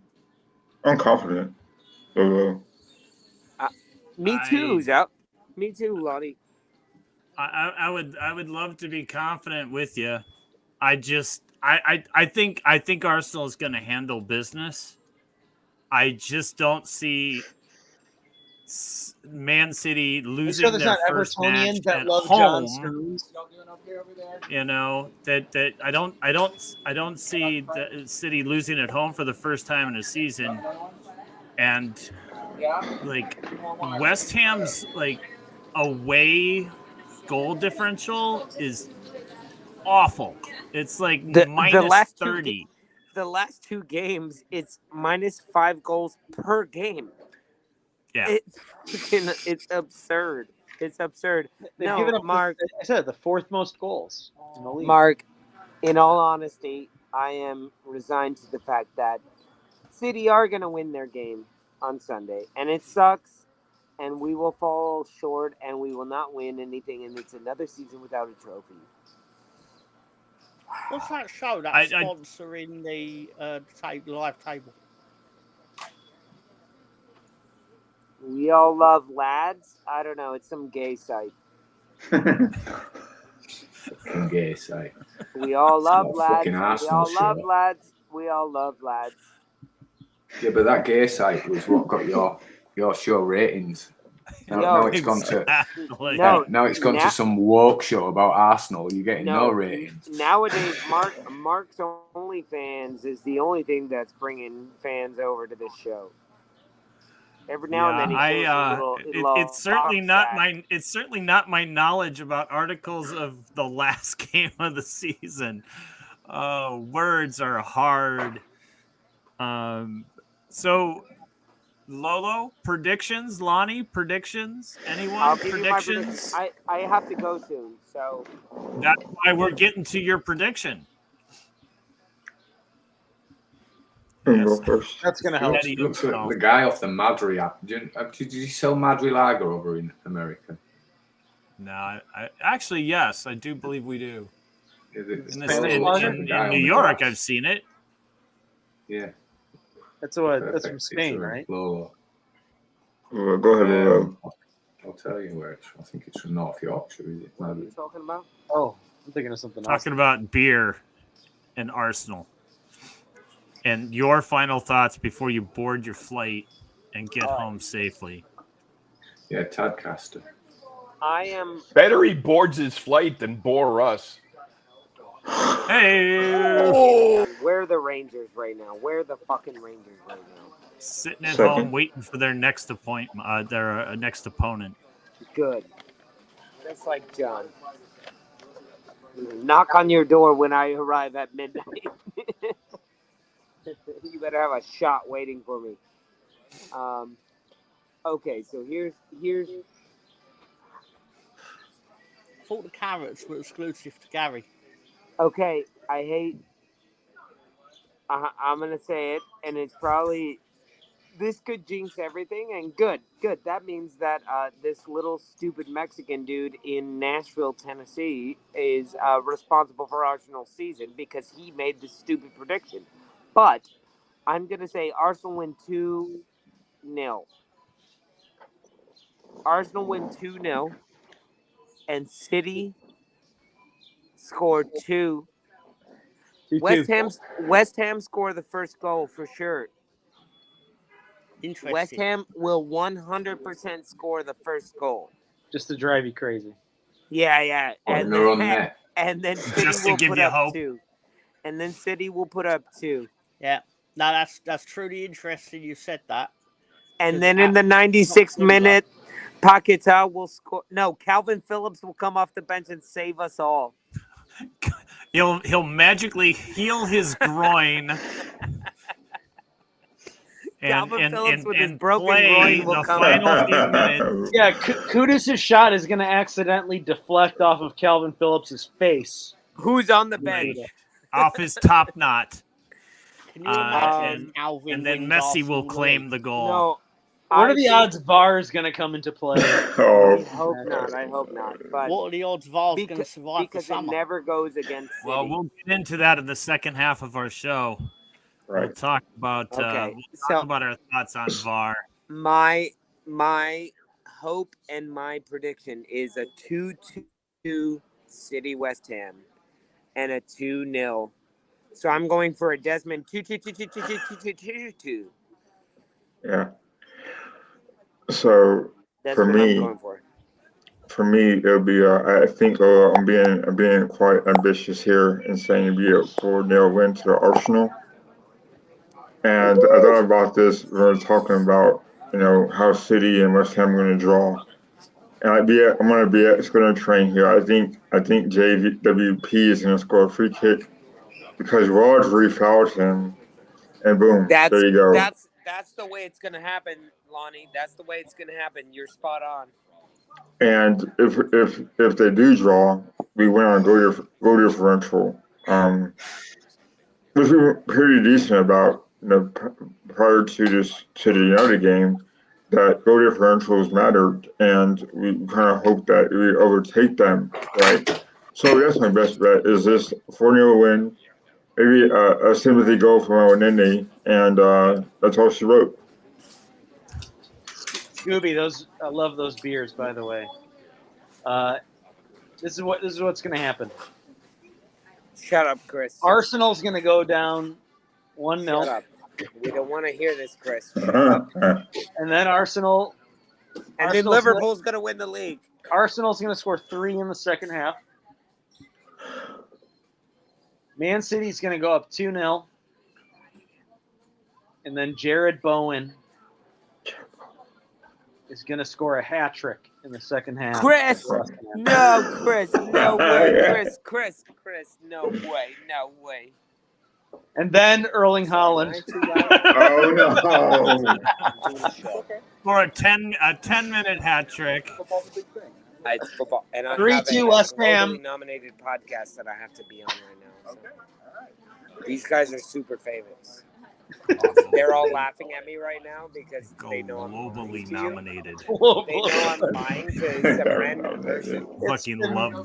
I'm confident. So, Me too, Zep. Me too, Lonnie. I would love to be confident with you. I think Arsenal is going to handle business. I just don't see Man City losing their first match at home. You know that I don't see the City losing at home for the first time in a season, and like West Ham's like away goal differential is awful. It's like minus 30. The last two games, it's minus 5 goals per game. Yeah, it's absurd. It's absurd. They've No, given up Mark. I said the fourth most goals in the league. Mark, in all honesty, I am resigned to the fact that City are going to win their game on Sunday, and it sucks, and we will fall short, and we will not win anything, and it's another season without a trophy. What's that show that's sponsoring the live table? We all love lads. I don't know. It's some gay site. Gay site. We all love not lads. fucking We Arsenal all love shit. lads. We all love lads. Yeah, but that gay site was what got your show ratings. Now it's gone to now it's gone to some woke show about Arsenal. You're getting no ratings. Nowadays, Mark's OnlyFans is the only thing that's bringing fans over to this show. Every now and then, it's certainly not my knowledge about articles of the last game of the season. Words are hard. So, Lolo, predictions? Lonnie, predictions? Anyone? Predictions? I have to go soon, so that's why we're getting to your prediction. Go first. That's going to help. Looks like the guy off the Madri app. Did you sell Madri Lager over in America? No, I actually, yes, I do believe we do. In New York, I've seen it. Yeah. That's from Spain, right? Lolo. Go ahead, Lolo. I'll tell you where it's from. I think it's from North Yorkshire, is it? What are you talking about? Oh, I'm thinking of something else. Talking about beer and Arsenal. And your final thoughts before you board your flight and get home safely. Yeah, Tadcaster. I am Better he boards his flight than bore us. Hey, Where are the Rangers right now? Where are the fucking Rangers right now? sitting at Second. home waiting for their next appointment, their next opponent. Good. Just like John. Knock on your door when I arrive at midnight. You better have a shot waiting for me. Okay, so here's. I thought the carrots were exclusive to Gary. Okay, I hate. I'm gonna say it, and it's probably. This could jinx everything, and good. That means that this little stupid Mexican dude in Nashville, Tennessee, is responsible for Arsenal's season because he made this stupid prediction. But I'm gonna say Arsenal win 2-0. Arsenal win 2-0, and City scored 2. 2-2. West Ham score the first goal for sure. Interesting. West Ham will 100% score the first goal. Just to drive you crazy. Yeah. On their own net. And then City Just to will give put you up hope. 2. And then City will put up 2. Yeah. No, that's truly interesting you said that. And then in the 96th minute, Paquetá will score. No, Calvin Phillips will come off the bench and save us all. He'll magically heal his groin. Calvin Phillips with his broken play groin will the come final in. few minutes. Yeah, Kudus' shot is going to accidentally deflect off of Calvin Phillips' face. Who's on the bench? Off his top knot. Can you imagine And then Messi will claim the goal. No. What are the odds VAR is going to come into play? I hope not. But what are the odds VAR's going to survive the because summer? it never goes against City. Well, we'll get into that in the second half of our show. Right. We'll talk about about our thoughts on VAR. My hope and my prediction is a 2-2 City West Ham and a 2-0. So I'm going for a Desmond 2-2-2-2-2-2-2-2-2. Yeah. So That's for what me, I'm going for. For me, it'll be. I think I'm being quite ambitious here and saying it'll be a 4-0 win to the Arsenal. And I thought about this when we were talking about how City and West Ham are going to draw. And I'm going to be it's going to train here. I think JWP is going to score a free kick because Rodri fouled him, and boom, there you go. That's the way it's going to happen, Lonnie. That's the way it's going to happen. You're spot on. And if they do draw, we win on goal differential, which we were pretty decent about. Prior to the United game, that goal differentials mattered, and we kind of hope that we overtake them, right? So that's my best bet. Is this 4-0 win? Maybe a sympathy goal from Owanene, and that's all she wrote. Scooby, I love those beers, by the way. This is what's going to happen. Shut up, Chris. Arsenal's going to go down 1-0. Shut up. We don't want to hear this, Chris. And then Arsenal. And then Liverpool's going to win the league. Arsenal's going to score 3 in the second half. Man City's going to go up 2-0. And then Jared Bowen is going to score a hat trick in the second half. Chris! No, Chris. No way. Chris. No way. And then Erling Haaland. Oh, no. For a 10-minute hat trick. It's football. And I 3-2 West Ham. globally nominated podcast that I have to be on right now. So. These guys are super famous. They're all laughing at me right now because they know I'm globally nominated. They know I'm lying to some random person.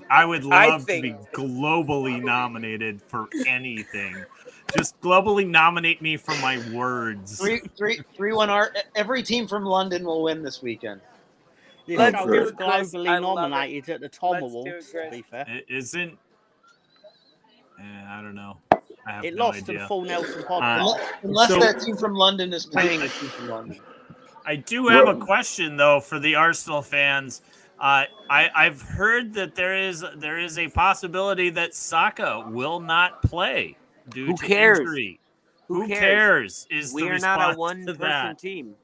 I would love to be globally nominated for anything. Just globally nominate me for my words. 3-1. Every team from London will win this weekend. Let's do it, Chris. globally I love nominated at the Tom Let's do Awards, it, to be fair. It isn't. I don't know. It lost to the Full Nelson podcast. Unless that team from London is playing a team from London. I do have a question though for the Arsenal fans. I've heard that there is a possibility that Saka will not play due to injury. Who cares? We are not a one-person team.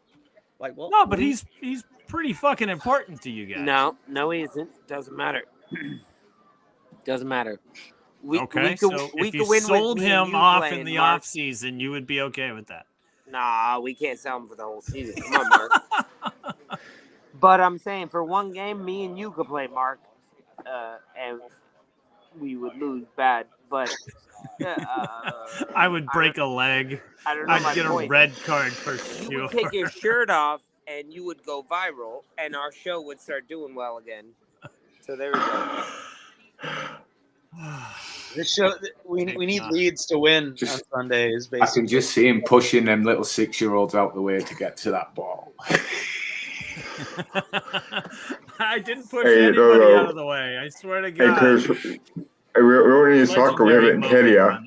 Like what? No, but he's pretty fucking important to you guys. No, he isn't. Doesn't matter. Doesn't matter. If you sold him off in the off season, you would be okay with that. Nah, we can't sell him for the whole season. Come on, Mark. But I'm saying for one game, me and you could play, Mark, and we would lose bad. But I would break a leg. I don't know. I'd get a red card for sure. You would take your shirt off, and you would go viral, and our show would start doing well again. So there we go. This show, we need Leeds to win on Sundays. Basically, I can just see him pushing them little 6-year-olds out the way to get to that ball. I didn't push anybody out of the way. I swear to God. Hey, Chris, we don't need soccer. We have it in Kenya.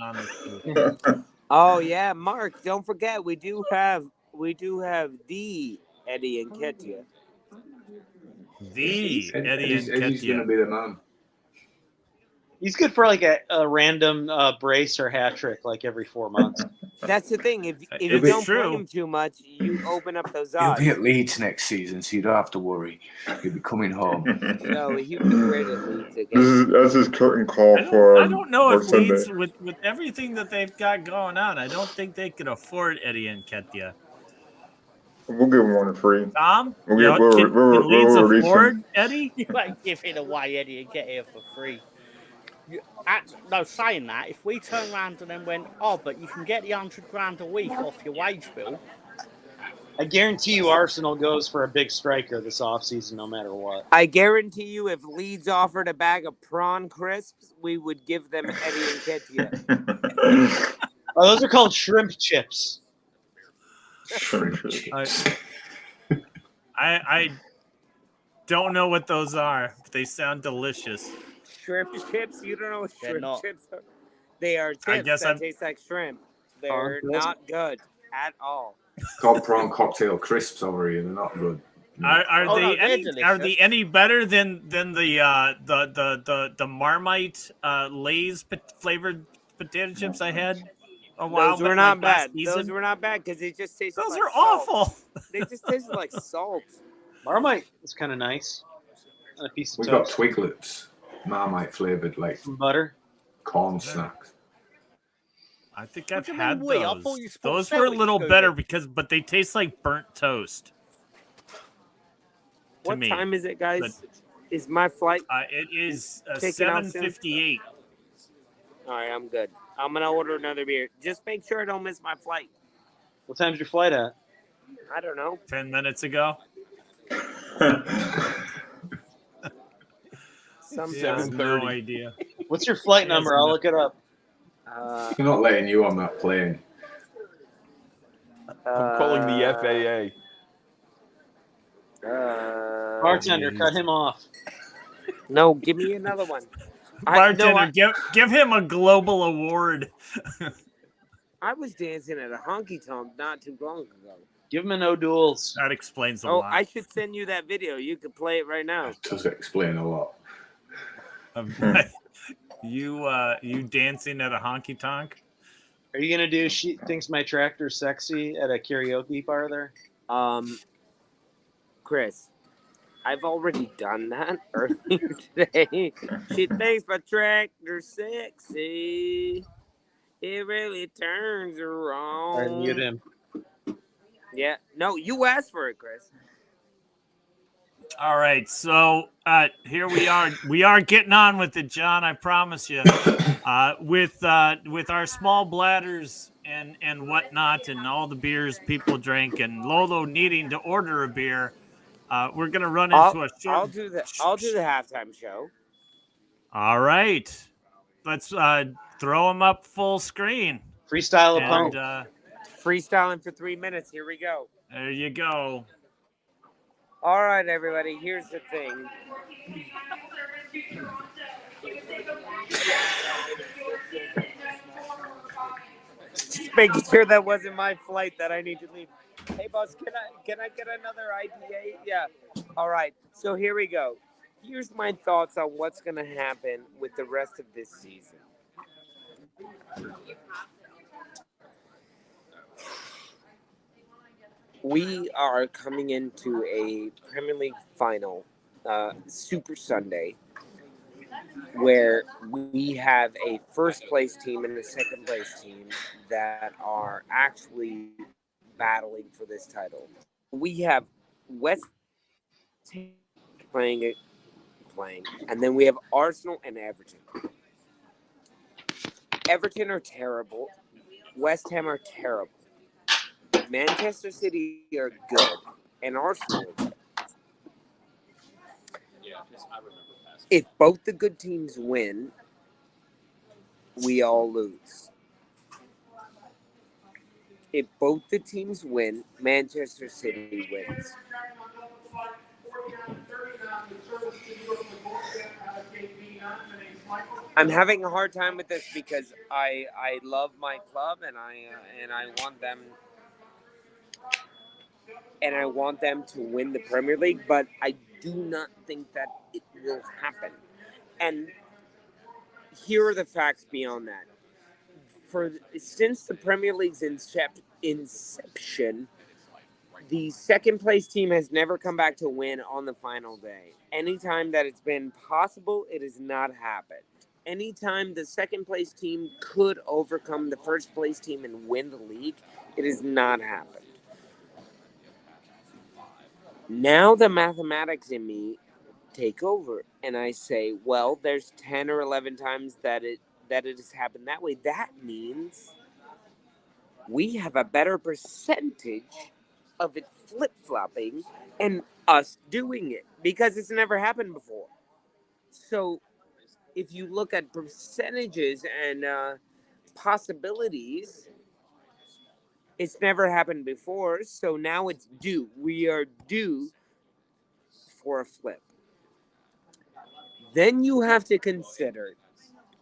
Oh yeah, Mark. Don't forget, we do have the Eddie Nketiah. The Eddie He's going to be the man. He's good for like a random brace or hat trick like every 4 months. That's the thing. If you don't play him too much, you open up those odds. He'll be at Leeds next season, so you don't have to worry. He'll be coming home. No, he'll be great at Leeds again. That's his curtain call for. I don't know if Leeds, with everything that they've got going on, I don't think they could afford Eddie Nketiah. We'll give him one free. Tom, can Leeds afford Eddie? You ain't giving away Eddie Nketiah for free. Saying that, if we turn around and then went, but you can get the $100,000 a week off your wage bill. I guarantee you Arsenal goes for a big striker this offseason no matter what. I guarantee you if Leeds offered a bag of prawn crisps, we would give them Eddie Nketiah. Those are called shrimp chips. I don't know what those are, but they sound delicious. Shrimp chips? You don't know what shrimp chips are? They are chips that taste like shrimp. They're not good at all. Called prawn cocktail crisps over here. They're not good. Are they any better than the Marmite Lay's flavored potato chips I had a while? Those were not bad. Those were not bad because they just tasted. Those like are salt. awful. They just tasted like salt. Marmite is kind of nice. And a piece of We've toast. got Twiglets, Marmite flavored like some butter, corn snacks. I think I've had those. Those were a little better but they taste like burnt toast. What time is it, guys? Is my flight? It is 7:58. All right, I'm good. I'm gonna order another beer. Just make sure I don't miss my flight. What time's your flight at? I don't know. 10 minutes ago. No idea. What's your flight number? I'll look it up. We're not letting you on that plane. I'm calling the FAA. Bartender, cut him off. No, give me another one. Bartender, give him a global award. I was dancing at a honky tonk not too long ago. Give him a no duels. That explains a lot. I should send you that video. You can play it right now. That does explain a lot. You dancing at a honky tonk? Are you gonna do "She Thinks My Tractor's Sexy" at a karaoke bar there? Chris, I've already done that earlier today. She thinks my tractor's sexy. It really turns her on. All right, mute him. Yeah. No, you asked for it, Chris. All right, so here we are. We are getting on with it, John. I promise you. With our small bladders and whatnot, and all the beers people drink, and Lolo needing to order a beer, we're gonna run into a short. I'll do the halftime show. All right, let's throw them up full screen. Freestyle a punk. Freestyling for 3 minutes. Here we go. There you go. All right, everybody. Here's the thing. just making sure that wasn't my flight that I need to leave. Hey, boss, can I get another IPA? Yeah. All right. So here we go. Here's my thoughts on what's going to happen with the rest of this season. We are coming into a Premier League final, Super Sunday, where we have a first place team and a second place team that are actually battling for this title. We have West Ham playing, and then we have Arsenal and Everton. Everton are terrible. West Ham are terrible. Manchester City are good, and Arsenal are good. If both the good teams win, we all lose. If both the teams win, Manchester City wins. I'm having a hard time with this because I love my club and I want them to win the Premier League, but I do not think that it will happen. And here are the facts beyond that. Since the Premier League's inception, the second place team has never come back to win on the final day. Anytime that it's been possible, it has not happened. Anytime the second place team could overcome the first place team and win the league, it has not happened. Now the mathematics in me take over, and I say, well, there's 10 or 11 times that it has happened that way. That means we have a better percentage of it flip-flopping and us doing it because it's never happened before. So if you look at percentages and possibilities, it's never happened before. So now it's due. We are due for a flip. Then you have to consider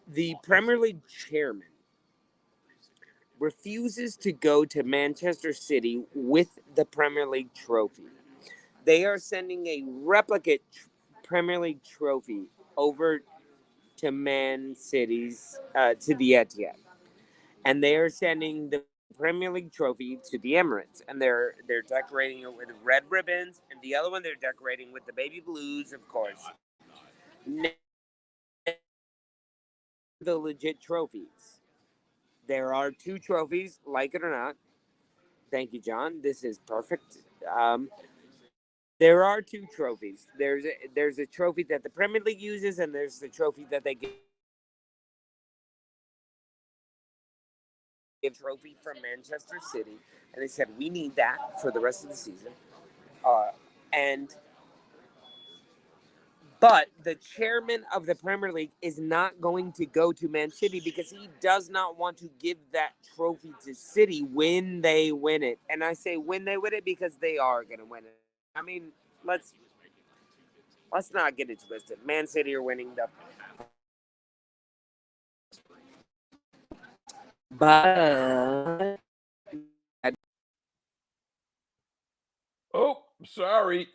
the Premier League chairman refuses to go to Manchester City with the Premier League trophy. They are sending a replicate Premier League trophy over to Man City's, to the Etihad. And they are sending the Premier League trophy to the Emirates. And they're decorating it with red ribbons. And the other one they're decorating with the baby blues, of course. The legit trophies. There are two trophies, like it or not. Thank you, John. This is perfect. There are two trophies. There's a trophy that the Premier League uses, and there's the trophy that they give trophy from Manchester City. And they said, we need that for the rest of the season. But the chairman of the Premier League is not going to go to Man City because he does not want to give that trophy to City when they win it. And I say when they win it because they are going to win it. I mean, let's not get it twisted. Man City are winning the. But Oh, sorry.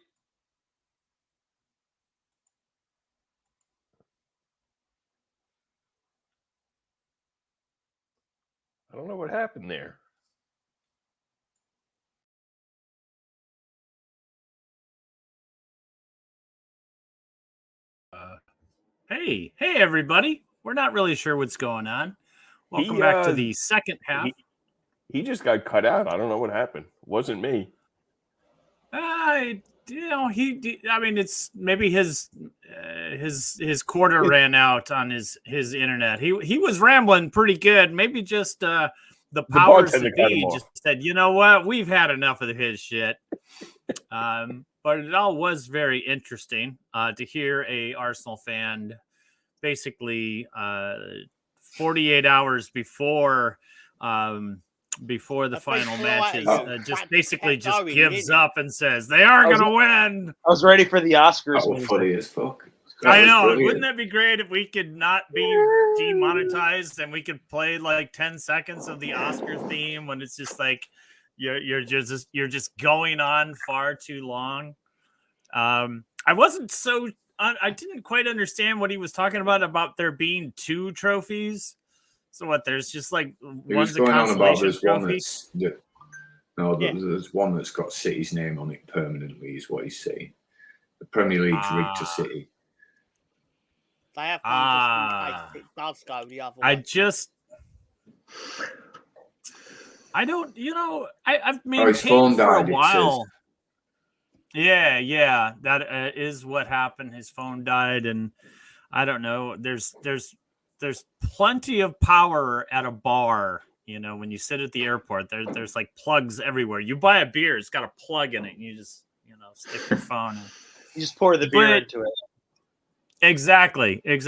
I don't know what happened there. Hey, everybody. We're not really sure what's going on. Welcome back to the second half. He just got cut out. I don't know what happened. It wasn't me. It's maybe his quarter ran out on his internet. He was rambling pretty good. Maybe just the powers that be just said, you know what, we've had enough of his shit. But it all was very interesting to hear a Arsenal fan basically 48 hours before the final matches just gives up and says they are going to win. I was ready for the Oscars. That was funny as fuck. I know. Wouldn't that be great if we could not be demonetized and we could play like 10 seconds of the Oscar theme when it's just like you're just going on far too long. I wasn't so I didn't quite understand what he was talking about there being 2 trophies. So what? There's just like one's a consolation trophy. There's one that's got City's name on it permanently. Is what he's saying. The Premier League's rigged to City. They have just in case it does go the other way. I've maintained for a while. Yeah, that is what happened. His phone died, and I don't know. There's plenty of power at a bar. You know, when you sit at the airport, there's like plugs everywhere. You buy a beer, it's got a plug in it, and you just stick your phone in. You just pour the beer into it. Exactly. It's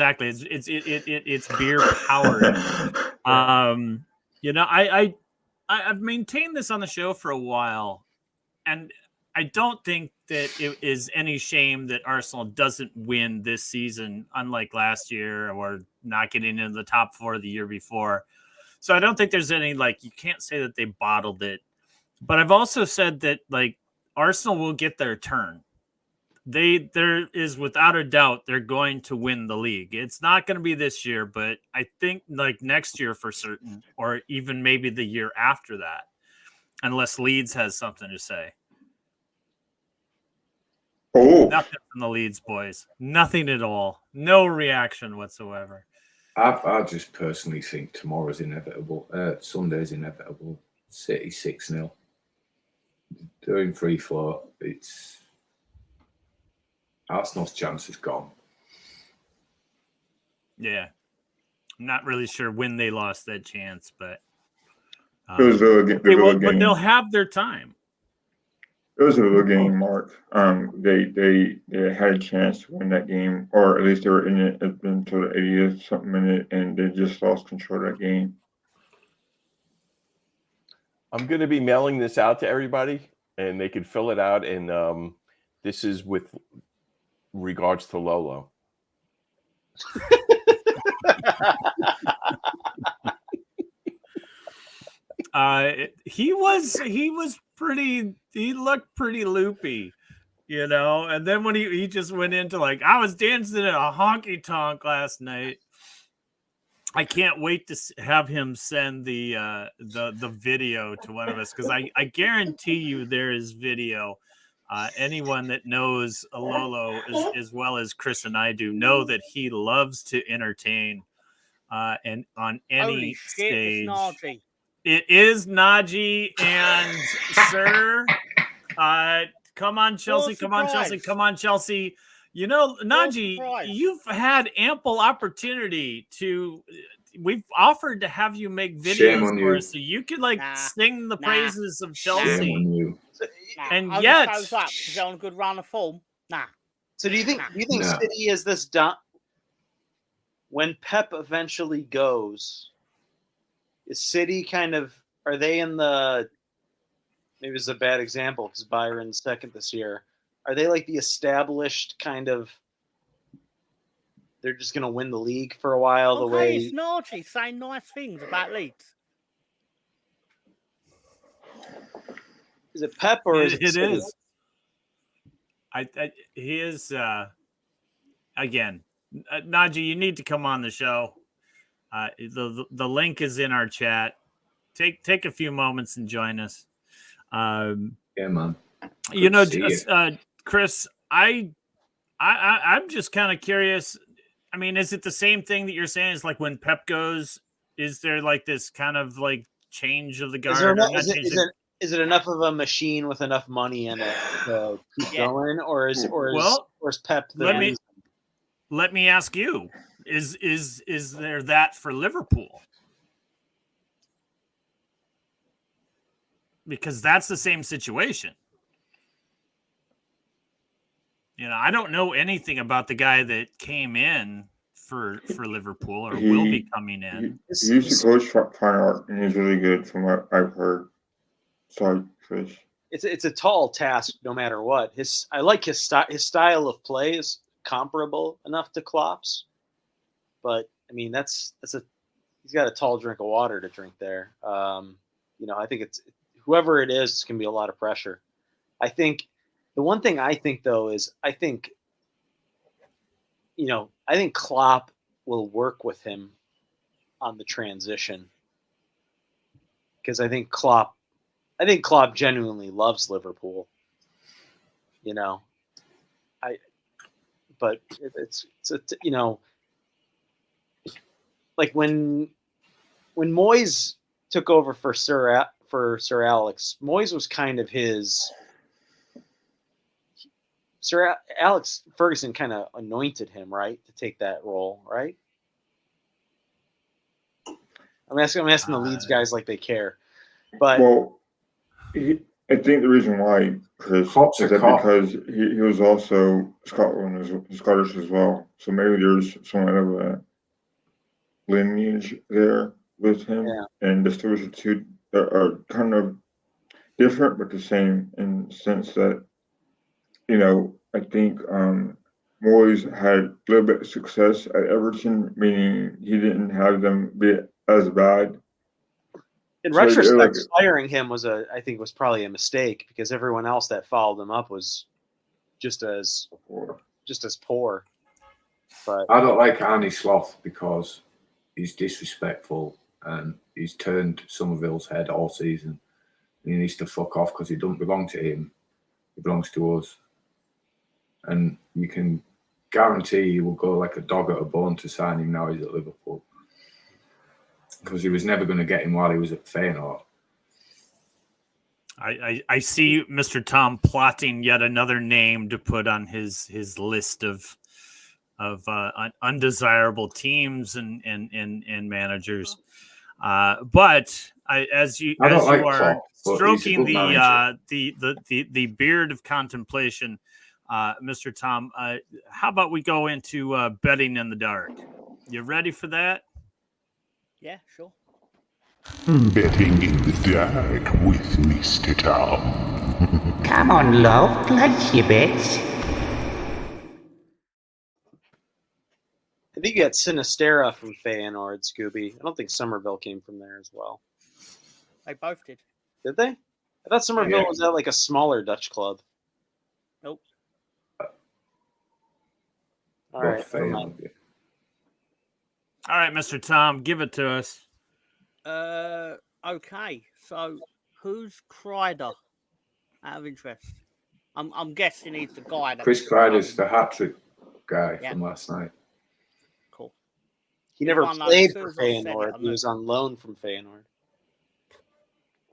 beer powered. I've maintained this on the show for a while, and I don't think that it is any shame that Arsenal doesn't win this season, unlike last year or not getting into the top 4 the year before. So I don't think there's any, you can't say that they bottled it. But I've also said that, Arsenal will get their turn. There is, without a doubt, they're going to win the league. It's not going to be this year, but I think, next year for certain, or even maybe the year after that, unless Leeds has something to say. Oh. Nothing from the Leeds boys. Nothing at all. No reaction whatsoever. I just personally think tomorrow's inevitable. Sunday's inevitable. City 6-0. Doing 3-4. It's Arsenal's chance is gone. Yeah. I'm not really sure when they lost that chance, but It was but they'll have their time. It was a little game, Mark. They had a chance to win that game, or at least they were in it until the 80th something minute, and they just lost control of that game. I'm going to be mailing this out to everybody, and they can fill it out. And this is with regards to Lolo. He looked pretty loopy, and then when he just went into I was dancing at a honky tonk last night. I can't wait to have him send the video to one of us, because I guarantee you there is video. Anyone that knows Lolo as well as Chris and I do know that he loves to entertain and on any stage. It is Najee, and sir, come on, Chelsea, come on, Chelsea, come on, Chelsea. Najee, you've had ample opportunity to. We've offered to have you make videos for us, so you could sing the praises of Chelsea. And yet, he's on a good run of form. So do you think City is this done? When Pep eventually goes, is City are they in the, maybe it's a bad example because Byron's second this year. Are they the established they're just going to win the league for a while? It's Najee saying nice things about Leeds. Is it Pep or is it City? Is. He is, again, Najee, you need to come on the show. The link is in our chat. Take a few moments and join us. Yeah, man. Chris, I'm just kind of curious. I mean, is it the same thing that you're saying? Is when Pep goes, is there this kind of change of the guard? Is it enough of a machine with enough money in it to keep going, or is Pep the Let me ask you: Is there that for Liverpool? Because that's the same situation. I don't know anything about the guy that came in for Liverpool or will be coming in. He used to coach Feyenoord, and he's really good from what I've heard. Sorry, Chris. It's a tall task, no matter what. I like his style of play is comparable enough to Klopp's, but I mean he's got a tall drink of water to drink there. I think it's whoever it is, it's gonna be a lot of pressure. I think the one thing I think though is I think Klopp will work with him on the transition because I think Klopp genuinely loves Liverpool. But it's like when Moyes took over for Sir Alex, Moyes was kind of his. Sir Alex Ferguson kind of anointed him, right, to take that role, right? I'm asking the Leeds guys like they care, but I think the reason why, Chris, is that because he was also Scottish as well, so maybe there's somewhat of a lineage there with him, and the stories of two are kind of different but the same in the sense that I think Moyes had a little bit of success at Everton, meaning he didn't have them be as bad. In retrospect, firing him was probably a mistake because everyone else that followed him up was just as poor. But I don't like Arne Sloth because he's disrespectful and he's turned Somerville's head all season. He needs to fuck off because he doesn't belong to him. He belongs to us. And you can guarantee he will go like a dog at a bone to sign him now he's at Liverpool. Because he was never going to get him while he was at Feyenoord. I see Mr. Tom plotting yet another name to put on his list of undesirable teams and managers. But as you are stroking the beard of contemplation, Mr. Tom, how about we go into betting in the dark? You ready for that? Yeah, sure. Betting in the dark with Mr. Tom. Come on, love, place your bets. I think you got Sinistera from Feyenoord, Scooby. I don't think Somerville came from there as well. They both did. Did they? I thought Somerville was at like a smaller Dutch club. Nope. All right. All right, Mr. Tom, give it to us. Okay. So, who's Kreider? Out of interest, I'm guessing he's the guy. Chris Kreider's the hat-trick guy from last night. Cool. He never played for Feyenoord. He was on loan from Feyenoord.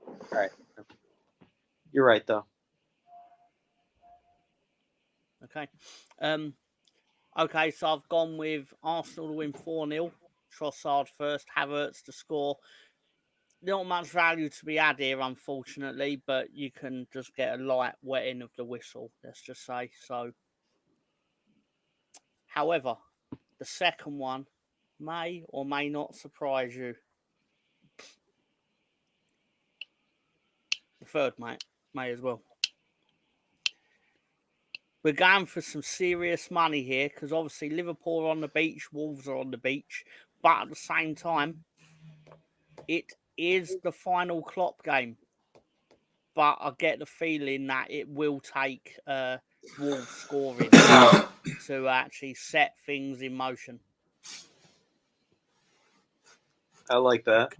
All right. You're right, though. Okay. Okay, so I've gone with Arsenal to win 4-0. Trossard first, Havertz to score. Not much value to be had here, unfortunately, but you can just get a light wetting of the whistle, let's just say. So, however, the second one may or may not surprise you. The third may as well. We're going for some serious money here because obviously Liverpool are on the beach, Wolves are on the beach, but at the same time, it is the final Klopp game. But I get the feeling that it will take Wolves scoring to actually set things in motion. I like that.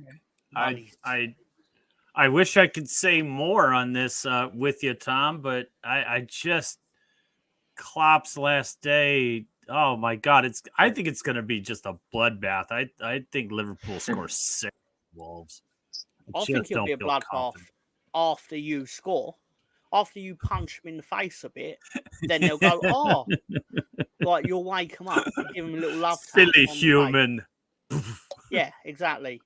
I wish I could say more on this with you, Tom, but I just Klopp's last day. Oh my God! I think it's going to be just a bloodbath. I think Liverpool scores 6 Wolves. I think it'll be a bloodbath after you score. After you punch them in the face a bit, then they'll go, oh, like you'll wake them up, give them a little love. Silly human. Yeah, exactly.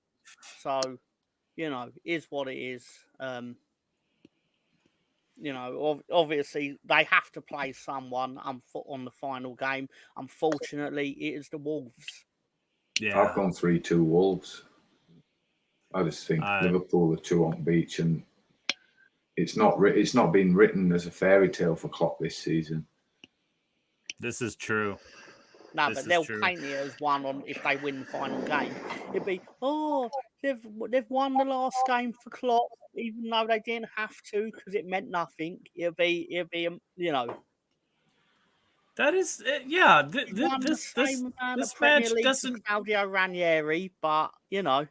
So, is what it is. Obviously they have to play someone on the final game. Unfortunately, it is the Wolves. Yeah, I've gone 3-2 Wolves. I just think Liverpool are too on beach, and it's not been written as a fairy tale for Klopp this season. This is true. No, This but is they'll true. paint it as one on if they win the final game. It'd be, oh, they've won the last game for Klopp, even though they didn't have to because it meant nothing. It'll be you know. That is, yeah. He won the same amount of this Premier match League doesn't. as Claudio Ranieri, but you know,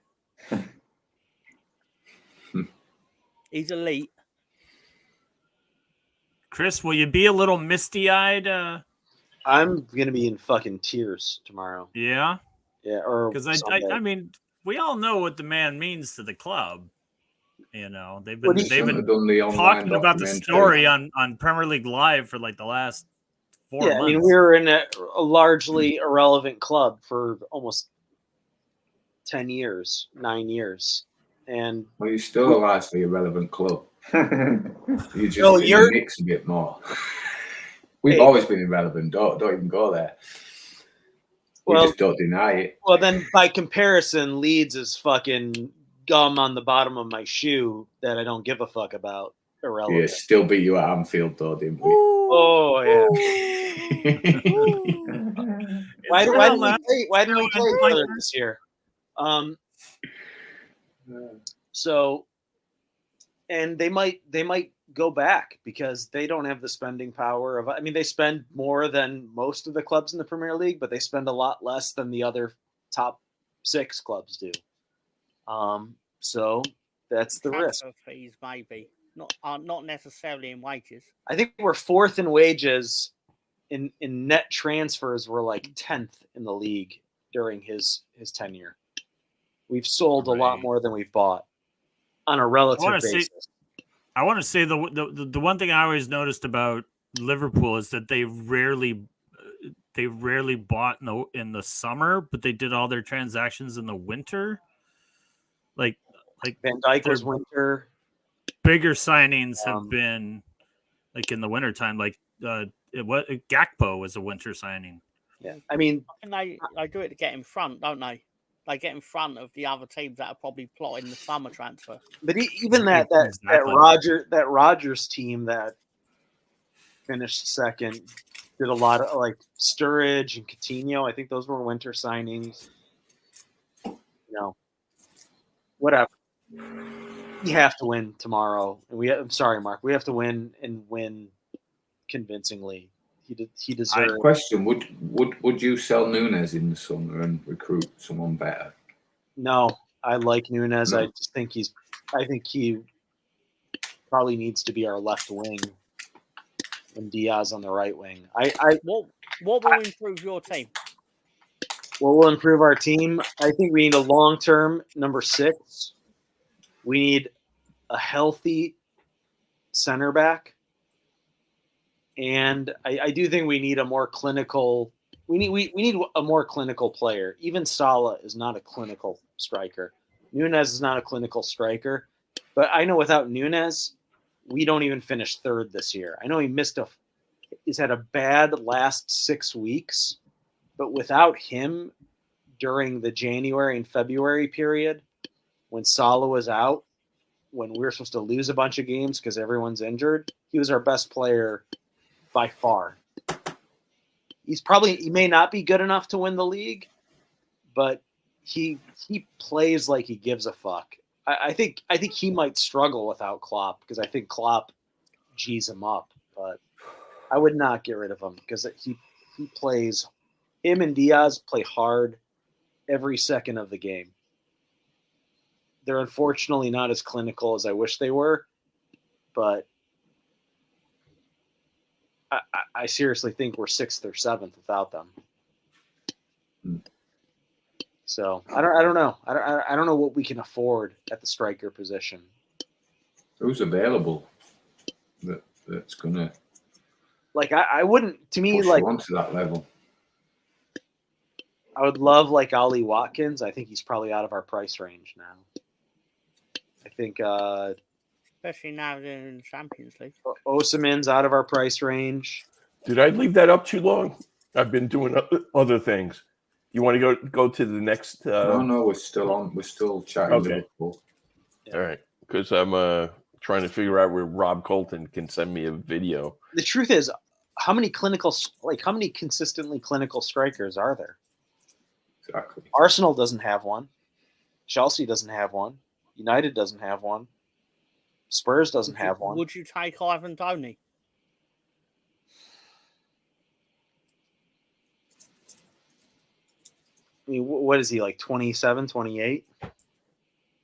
he's elite. Chris, will you be a little misty-eyed? I'm gonna be in fucking tears tomorrow. Yeah, or because I mean, we all know what the man means to the club. You know, they've been talking about the story on Premier League Live for like the last 4 months. I mean, we were in a largely irrelevant club for almost 10 years, 9 years, and you're still a largely irrelevant club. You just in the mix a bit more. We've always been irrelevant. Don't even go there. We just don't deny it. Well, then by comparison, Leeds is fucking gum on the bottom of my shoe that I don't give a fuck about. Irrelevant. Yeah, still beat you at Anfield though, didn't we? Oh yeah. Why didn't we play each other this year? So, and they might go back because they don't have the spending power of. I mean, they spend more than most of the clubs in the Premier League, but they spend a lot less than the other top 6 clubs do. So that's the risk. Fees, maybe not necessarily in wages. I think we're 4th in wages. In net transfers, we're like 10th in the league during his tenure. We've sold a lot more than we've bought on a relative basis. I want to say the one thing I always noticed about Liverpool is that they rarely bought in the summer, but they did all their transactions in the winter. Like Van Dijk was winter. Bigger signings have been like in the wintertime. Like Gakpo was a winter signing. Yeah, I mean, they do it to get in front, don't they? They get in front of the other teams that are probably plotting the summer transfer. But even that Rodgers team that finished second did a lot of like Sturridge and Coutinho. I think those were winter signings. Whatever. We have to win tomorrow. I'm sorry, Mark. We have to win and win convincingly. He deserves. Question: Would you sell Nunes in the summer and recruit someone better? No, I like Nunes. No. I think he probably needs to be our left wing, and Diaz on the right wing. What will improve your team? What will improve our team? I think we need a long-term number 6. We need a healthy center back. And I do think we need a more clinical. We need a more clinical player. Even Salah is not a clinical striker. Nunes is not a clinical striker. But I know without Nunes, we don't even finish 3rd this year. I know he's had a bad last 6 weeks, but without him during the January and February period, when Salah was out, when we were supposed to lose a bunch of games because everyone's injured, he was our best player by far. He may not be good enough to win the league, but he plays like he gives a fuck. I think he might struggle without Klopp because I think Klopp G's him up, but I would not get rid of him because he plays. Him and Diaz play hard every second of the game. They're unfortunately not as clinical as I wish they were, but I seriously think we're 6th or 7th without them. So I don't know. I don't know what we can afford at the striker position. Who's available? That's gonna. Like I wouldn't. To me, like onto that level. I would love like Ollie Watkins. I think he's probably out of our price range now. I think, especially now in the Champions League, Osimhen's out of our price range. Did I leave that up too long? I've been doing other things. You want to go to the next? No, we're still on. We're still chatting. Okay. Liverpool. Yeah. All right, because I'm trying to figure out where Rob Colton can send me a video. The truth is, how many consistently clinical strikers are there? Exactly. Arsenal doesn't have one. Chelsea doesn't have one. United doesn't have one. Spurs doesn't have one. Would you take Ivan Toney? I mean, what is he, like 27, 28?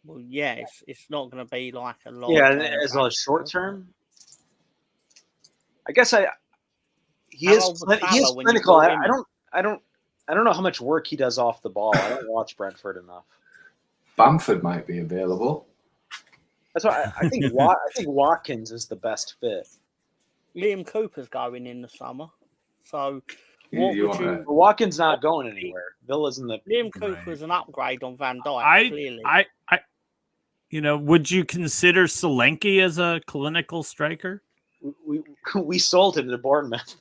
Well, yeah, it's not going to be like a long. Yeah, as well as short term. I guess he is clinical. I don't know how much work he does off the ball. I don't watch Brentford enough. Bamford might be available. That's why I think Watkins is the best fit. Liam Cooper's going in the summer, so what would you? Watkins not going anywhere. Villa's in the. Liam Cooper's an upgrade on Van Dijk. Clearly, would you consider Solanke as a clinical striker? We sold him to Bournemouth.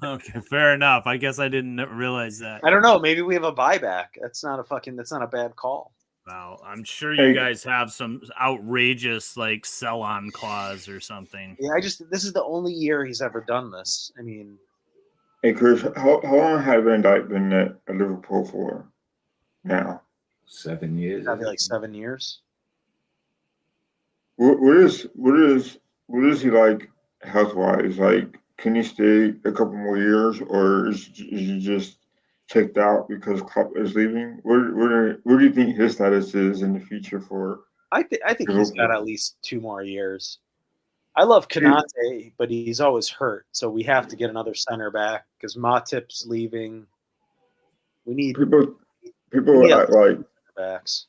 Okay, fair enough. I guess I didn't realize that. I don't know. Maybe we have a buyback. That's not a bad call. Well, I'm sure you guys have some outrageous like sell-on clause or something. Yeah, this is the only year he's ever done this. I mean, hey Chris, how long have Van Dijk been at Liverpool for now? 7 years. Probably like 7 years. What is he like health-wise? Like, can he stay a couple more years, or is he just checked out because Klopp is leaving? Where do you think his status is in the future for? I think he's got at least 2 more years. I love Konate, but he's always hurt, so we have to get another center back because Matip's leaving. We need people act like backs.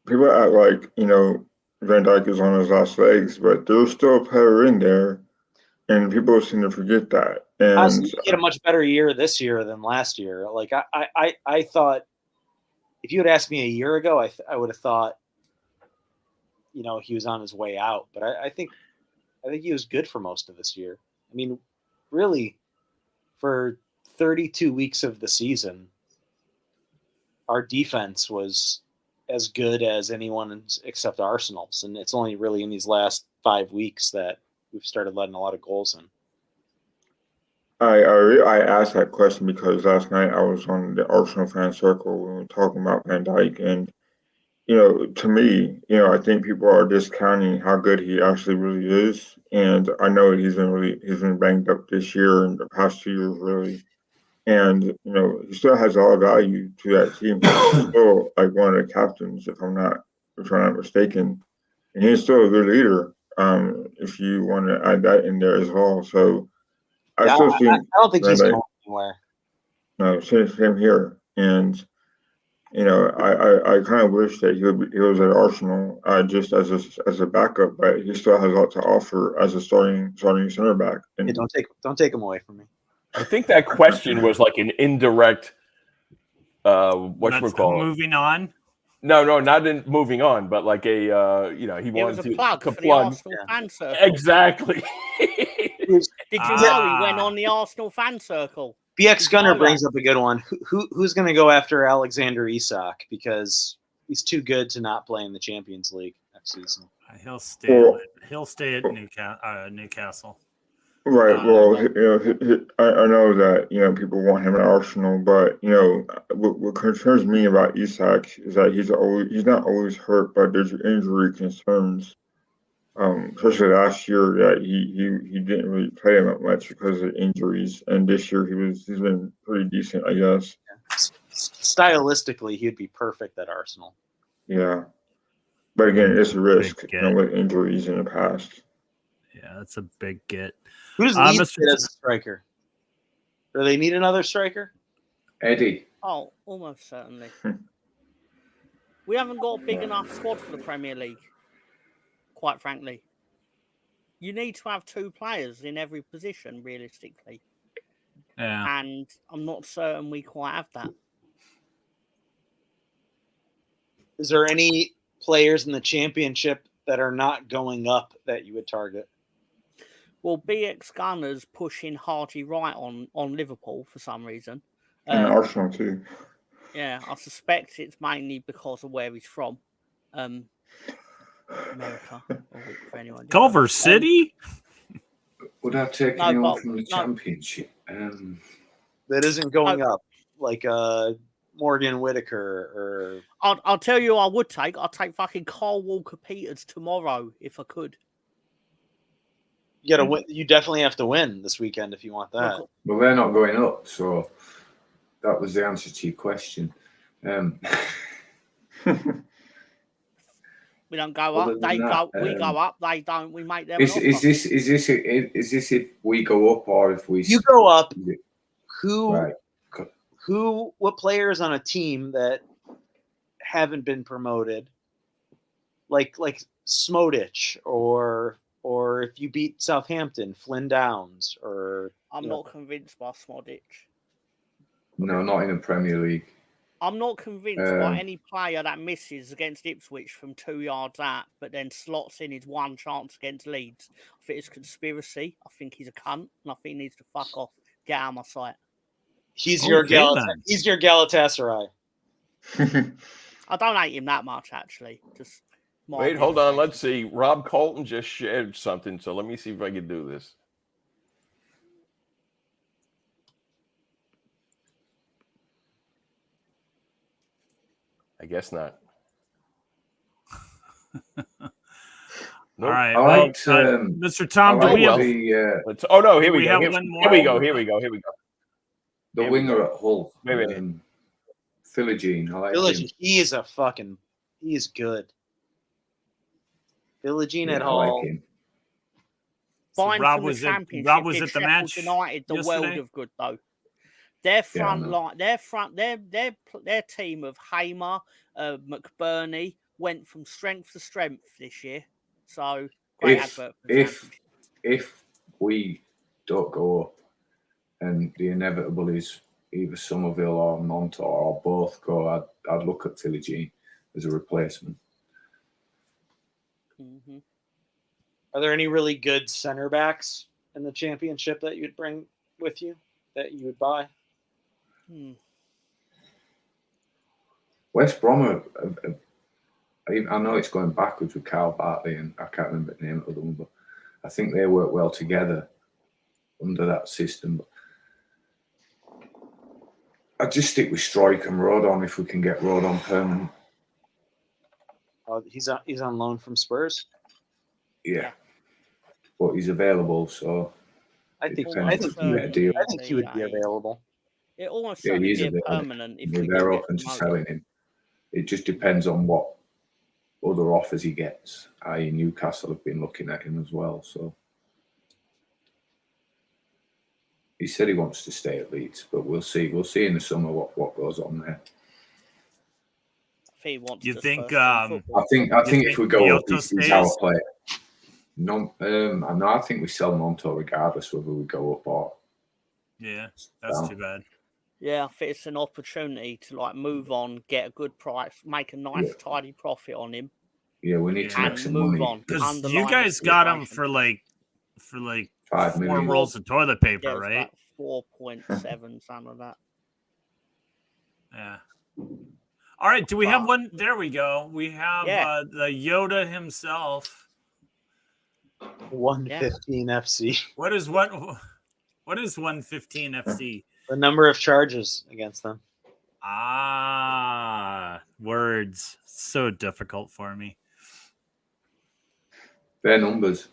People act like Van Dijk is on his last legs, but there's still a player in there, and people seem to forget that. And honestly, he had a much better year this year than last year. Like I thought, if you had asked me a year ago, I would have thought, he was on his way out. But I think he was good for most of this year. I mean, really, for 32 weeks of the season, our defense was as good as anyone except Arsenal's, and it's only really in these last 5 weeks that we've started letting a lot of goals in. I asked that question because last night I was on the Arsenal fan circle when we were talking about Van Dijk, and to me, I think people are discounting how good he actually really is, and I know he's been banged up this year and the past 2 years really. And he still has a lot of value to that team. He's still like one of the captains, if I'm not mistaken. And he's still a good leader. If you want to add that in there as well. So I don't think he's going anywhere. No, same here. And I kind of wish that he was at Arsenal just as a backup, but he still has a lot to offer as a starting center back. And don't take him away from me. I think that question was like an indirect. Whatchamacallit? Moving on. No, not in moving on, but like he wanted to plug. The Arsenal fan circle. Exactly. Did you know he went on the Arsenal fan circle? BX Gunner brings up a good one. Who's going to go after Alexander Isak because he's too good to not play in the Champions League next season? He'll stay at Newcastle. Right. Well, I know that people want him at Arsenal, but what concerns me about Isak is that he's not always hurt, but there's injury concerns. Especially last year that he didn't really play that much because of injuries, and this year he's been pretty decent, I guess. Stylistically, he'd be perfect at Arsenal. Yeah, but again, it's a risk with injuries in the past. Yeah, that's a big get. Who does Leeds get as a striker? Do they need another striker? Eddie. Oh, almost certainly. We haven't got a big enough squad for the Premier League, quite frankly. You need to have 2 players in every position, realistically. Yeah. And I'm not certain we quite have that. Is there any players in the Championship that are not going up that you would target? Well, BX Gunners pushing Hardy right on Liverpool for some reason. And Arsenal too. Yeah, I suspect it's mainly because of where he's from. America. For anyone. Culver City? Would I take No, anyone but- from the no. Championship? That isn't going up, like Morgan Whitaker or I'll tell you, I would take. I'll take fucking Carl Walker Peters tomorrow if I could. you got to win. You definitely have to win this weekend if you want that. Well, they're not going up, so that was the answer to your question. We don't go Other up. than They that, go. We go up. They don't. We make them. Is an offer. this if we go up or if we You go up. is it- Who right? what players on a team that haven't been promoted, like Smodich or if you beat Southampton, Flynn Downs, or I'm not convinced by Smodich. No, not in the Premier League. I'm not convinced by any player that misses against Ipswich from 2 yards out, but then slots in his one chance against Leeds. I think it's conspiracy. I think he's a cunt, and I think he needs to fuck off. Get out of my sight. he's your Galatasaray. I don't hate him that much, actually. Just Wait, hold on. Let's see. Rob Colton just shared something, so let me see if I can do this. I guess not. All right. I Well, liked, Mr. Tom, do we have Oh no! Here do we we go. have Here, one here we more? go. Here we go. Here we go. the Here we winger at Hull, Wait a minute. Philogene. I like Village, him. he is good. Villagine Yeah, at I Hull. like him. Fine Rob from was the at- championship. Rob was did at the Sheffield match United the world yesterday? of good though. Their front I know. line, their team of Hamer, McBurney went from strength to strength this year. So great advert for the championship. If we don't go up and the inevitable is either Somerville or Montour or both go, I'd look at Philogene as a replacement. Mm-hmm. Are there any really good center backs in the championship that you'd bring with you that you would buy? West Brom, I know it's going backwards with Carl Bartley and I can't remember the name of the other one, but I think they work well together under that system. But I'd just stick with Stroik and Rodon if we can get Rodon permanent. He's on loan from Spurs. Yeah. But he's available, so I think you get a deal. he would be available. It almost Yeah, certainly he is be a available. permanent if we They're do open get to promoted. selling him. It just depends on what other offers he gets. I.e., Newcastle have been looking at him as well. So he said he wants to stay at Leeds, but we'll see. We'll see in the summer what goes on there. If he wants You to think, first team football. I think if we go up, Kyoto he's our stays? player. No, I think we sell Monto regardless whether we go up or Yeah, that's down. too bad. Yeah, I think it's an opportunity to like move on, get a good price, make a nice tidy profit on him, Yeah, we need to and make some move money. on. Because Underline you the guys got him situation. for like 5 4 million. rolls of toilet paper, Yeah, it's right? about 4.7, something like that. Yeah. All right. Do we have one? There we go. We have the Yoda himself. 115 FC. What is 115 FC? The number of charges against them. Words. So difficult for me. Their numbers.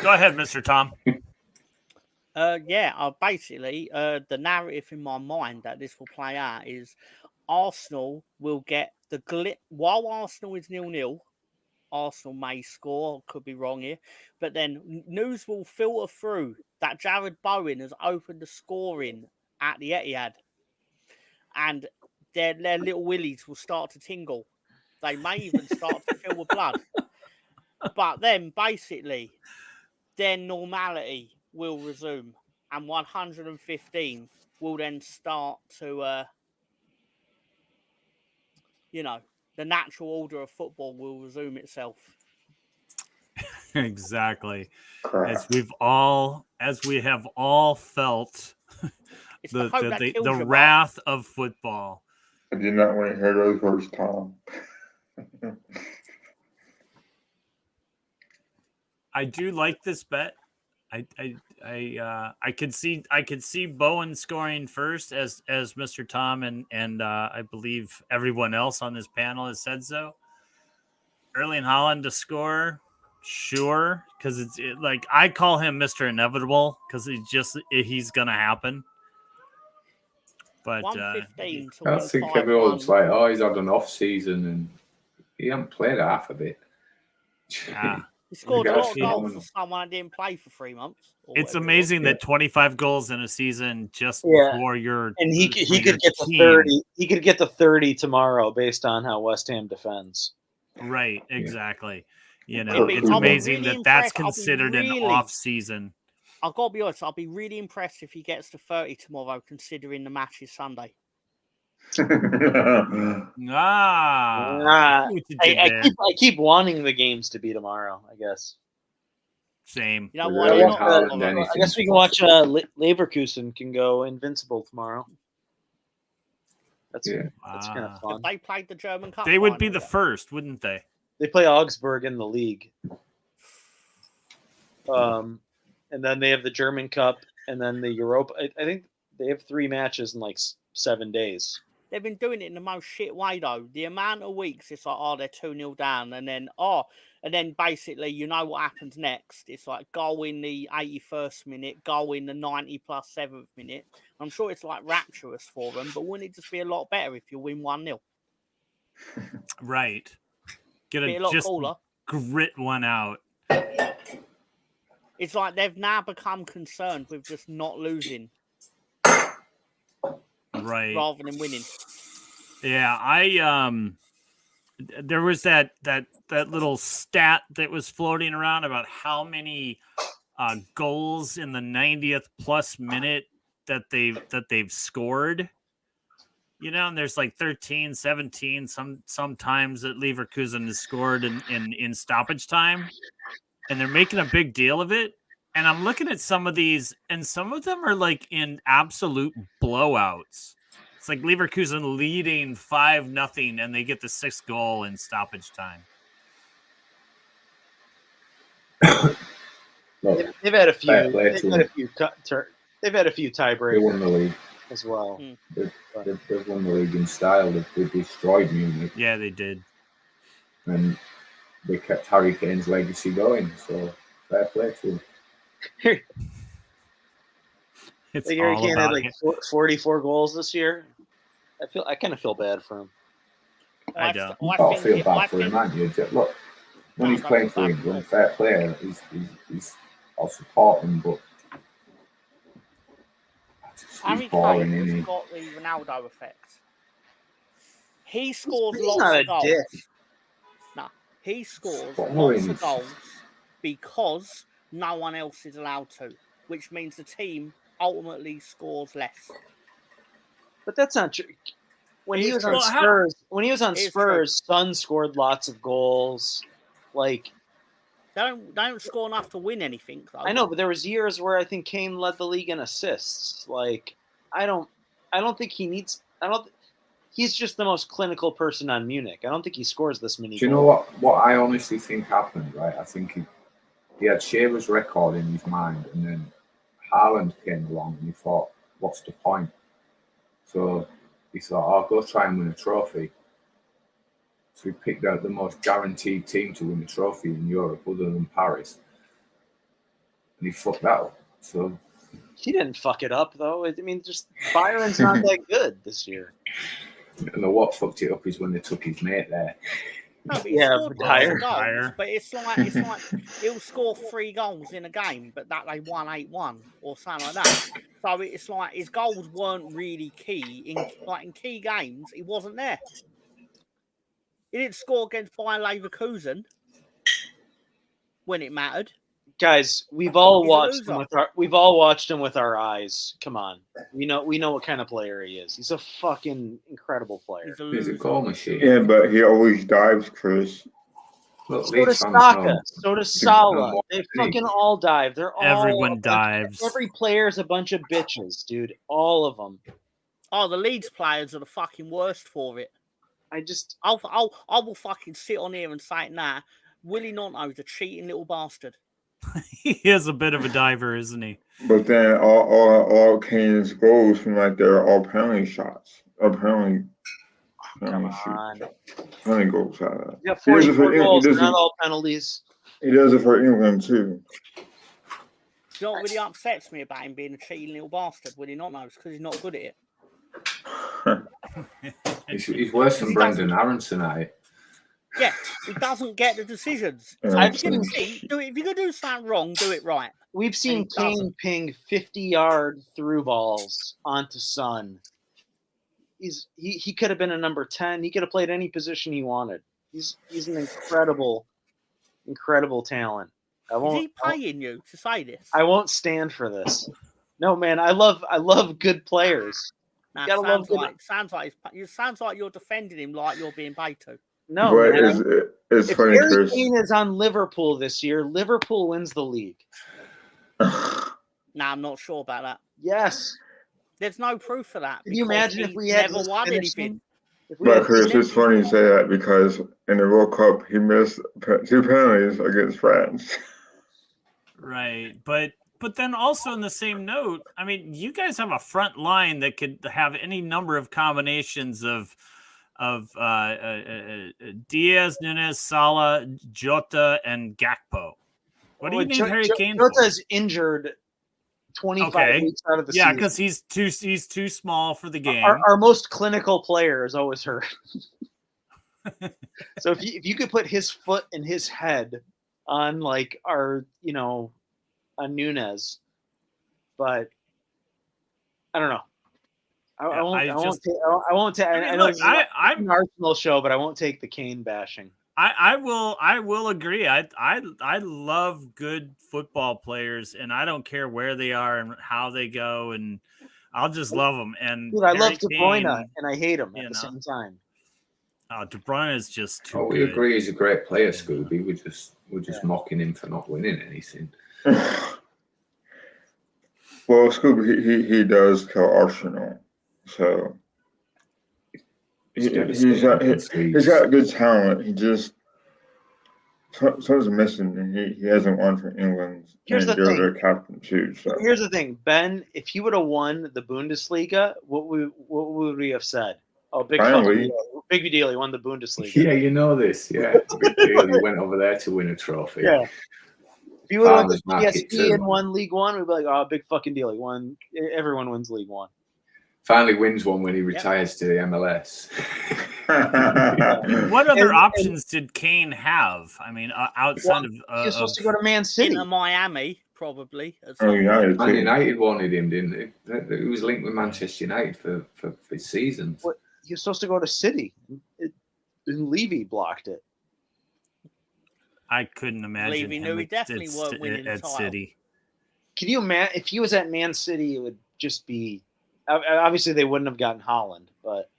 Go ahead, Mr. Tom. Basically, the narrative in my mind that this will play out is Arsenal will get while Arsenal is 0-0, Arsenal may score, could be wrong here, but then news will filter through that Jared Bowen has opened the scoring at the Etihad, and their little willies will start to tingle. They may even start to fill with blood. But then, basically, their normality will resume, and 115 will then start to, the natural order of football will resume itself. Exactly. As we have all felt the wrath of football. I did not want to hear those words, Tom. I do like this bet. I could see Bowen scoring first as Mr. Tom and I believe everyone else on this panel has said so. Erling Haaland to score, sure, because like I call him Mr. Inevitable because he's gonna happen. But 115 to I win think 5-1. everyone's like, oh, he's had an off season and he hasn't played half of it. He scored a lot of goals phenomenal. for someone that didn't play for 3 months. It's amazing that 25 goals in a season just Yeah. before your And he your could get to team. 30. He could get to 30 tomorrow based on how West Ham defends. Right, exactly. You know, I'll be it's amazing really that that's impressed. I'll be considered an really- off season. I've got to be honest, I'll be really impressed if he gets to 30 tomorrow, considering the match is Sunday. I keep wanting the games to be tomorrow, I guess. Same. You know With what? Erling Not Haaland, tomorrow. anything. I guess we can watch Leverkusen can go invincible tomorrow. That's kind of fun. If they played the German Cup, They would be final the yet? first, wouldn't they? They play Augsburg in the league. And then they have the German Cup and then the Europa. I think they have 3 matches in like 7 days. They've been doing it in the most shit way, though. The amount of weeks it's like, oh, they're 2-0 down, and then basically, you know what happens next. It's like goal in the 81st minute, goal in the 90 plus 7th minute. I'm sure it's like rapturous for them, but wouldn't it just be a lot better if you win 1-0? Right. Get Be a lot just cooler. grit one out. It's like they've now become concerned with just not losing Right. rather than winning. Yeah, there was that little stat that was floating around about how many goals in the 90th plus minute that they've scored. You know, and there's like 13, 17 sometimes that Leverkusen has scored in stoppage time, and they're making a big deal of it. And I'm looking at some of these, and some of them are like in absolute blowouts. It's like Leverkusen leading 5-0, and they get the 6th goal in stoppage time. They've had a few. Fair play They've to had a them. few. They've had a few They tiebreakers won the league. as well. They've won the league in style. They destroyed Munich, Yeah, they did. and they kept Harry Kane's legacy going. So fair play to them. It's Like Harry all Kane had about like 44 goals this year. I kind of feel bad for him. I don't. You can't feel bad for him, man. Look, when he's playing for England, fair play. I'll support him, but Harry he's boring, Kane isn't has he? got the Ronaldo effect. He scores He's lots not a of goals. dick. No, he scores But lots Mourinho's- of goals because no one else is allowed to, which means the team ultimately scores less. But that's not true. When he It's was true. on Spurs, It's Spurs, Son scored lots of goals. Like They don't score enough to win anything, though. I know, but there was years where I think Kane led the league in assists. Like I don't think he needs. He's just the most clinical person on Munich. I don't think he scores this many. Do you know what I honestly think happened? Right, I think he had Shearer's record in his mind, and then Haaland came along, and he thought, "What's the point?" So he thought, "I'll go try and win a trophy." So he picked out the most guaranteed team to win a trophy in Europe, other than Paris, and he fucked that up. So He didn't fuck it up though. I mean, just Byron's not that good this year. and what fucked it up is when they took his mate there. No, but he Yeah, scored but lots of Dyer. goals, but it's like he'll score 3 goals in a game, but that they won 8-1 or something like that. So it's like his goals weren't really key in key games. He wasn't there. He didn't score against Bayer Leverkusen when it mattered. Guys, we've all He's a watched loser. him with our eyes. Come on, we know what kind of player he is. He's a fucking incredible player. He's a He's a loser. goal machine. Yeah, but he always dives, Chris. Look, So Leeds does fans Saka. know. So does Salah. more They than me. fucking all dive. They're all Everyone dives. Every player's a bunch of bitches, dude. All of them. Oh, the Leeds players are the fucking worst for it. I I will fucking sit on here and say it now. Willie Nonto's a cheating little bastard. He is a bit of a diver, isn't he? But then all Kane's goals seem like they're all penalty shots. Or penalty on. penalty goals out of that. You got 44 goals, not all penalties. He does it for England too. You know what really upsets me about him being a cheating little bastard when he not knows because he's not good at it. He's worse than Brendan Aronson at it. Yeah, he doesn't get the decisions. Yeah, So I've if you're going to do it, if you're going to do something wrong, do it right. We've seen Kane ping 50-yard through balls onto Son. He could have been a number 10. He could have played any position he wanted. He's an incredible talent. Is he paying you to say this? I won't stand for this. No, man, I love good players. Nah, You gotta sounds like you're defending him like you're being paid to. No, but man. it's If funny, Harry Chris. Kane is on Liverpool this year, Liverpool wins the league. Nah, I'm not sure about that. Yes. There's no proof for that. Can you because imagine if he we had never won anything? But Chris, it's funny you say that because in the World Cup he missed 2 penalties against France. Right, but then also in the same note, I mean, you guys have a front line that could have any number of combinations of Diaz, Nunes, Salah, Jota, and Gakpo. What do you need Harry Kane for? Jota's injured 25 weeks out of the season. Yeah, because he's too small for the game. Our most clinical player is always hurt. So if you could put his foot and his head on like our, on Nunes, but I don't know. I won't take. I know it's an Arsenal show, but I won't take the Kane bashing. I will agree. I love good football players, and I don't care where they are and how they go, and I'll just love them. And dude, I love De Bruyne, and I hate him at the same time. De Bruyne is just too. We good. agree he's a great player, Scooby. We're just mocking him for not winning anything. Well, Scooby, he does kill Arsenal, so he's got good talent. He just something's missing, and he hasn't won for England. Here's the they're thing. their captain too. So Here's the thing, Ben. If he would have won the Bundesliga, what would we have said? Oh, big deal! He won the Bundesliga. Yeah, you know this. Yeah, big deal. He went over there to win a trophy. Yeah. If you would have won PSG and won League One, we'd be like, oh, big fucking deal. He won. Everyone wins League One. Finally wins one when he retires to the MLS. What other options did Kane have? I mean, outside of he was supposed to go to Man City, in Miami, probably. United wanted him, didn't they? He was linked with Manchester United for seasons. What? He was supposed to go to City, and Levy blocked it. I couldn't imagine Levy knew he definitely weren't winning at City. Can you imagine if he was at Man City? It would just be. Obviously, they wouldn't have gotten Holland, but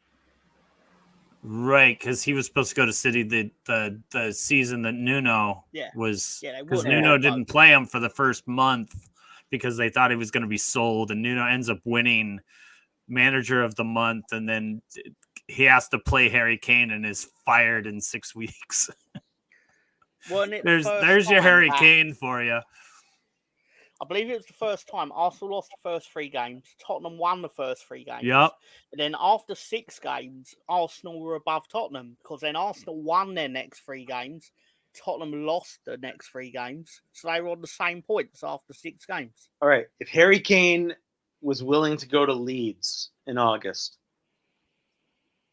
right, because he was supposed to go to City the season that Nuno was. Yeah, because Nuno didn't play him for the first month because they thought he was going to be sold, and Nuno ends up winning Manager of the Month, and then he has to play Harry Kane and is fired in 6 weeks. There's your Harry Kane for you. I believe it was the first time Arsenal lost the first 3 games. Tottenham won the first 3 games. Yep. And then after 6 games, Arsenal were above Tottenham because then Arsenal won their next 3 games. Tottenham lost the next 3 games. So they were on the same points after 6 games. All right. If Harry Kane was willing to go to Leeds in August,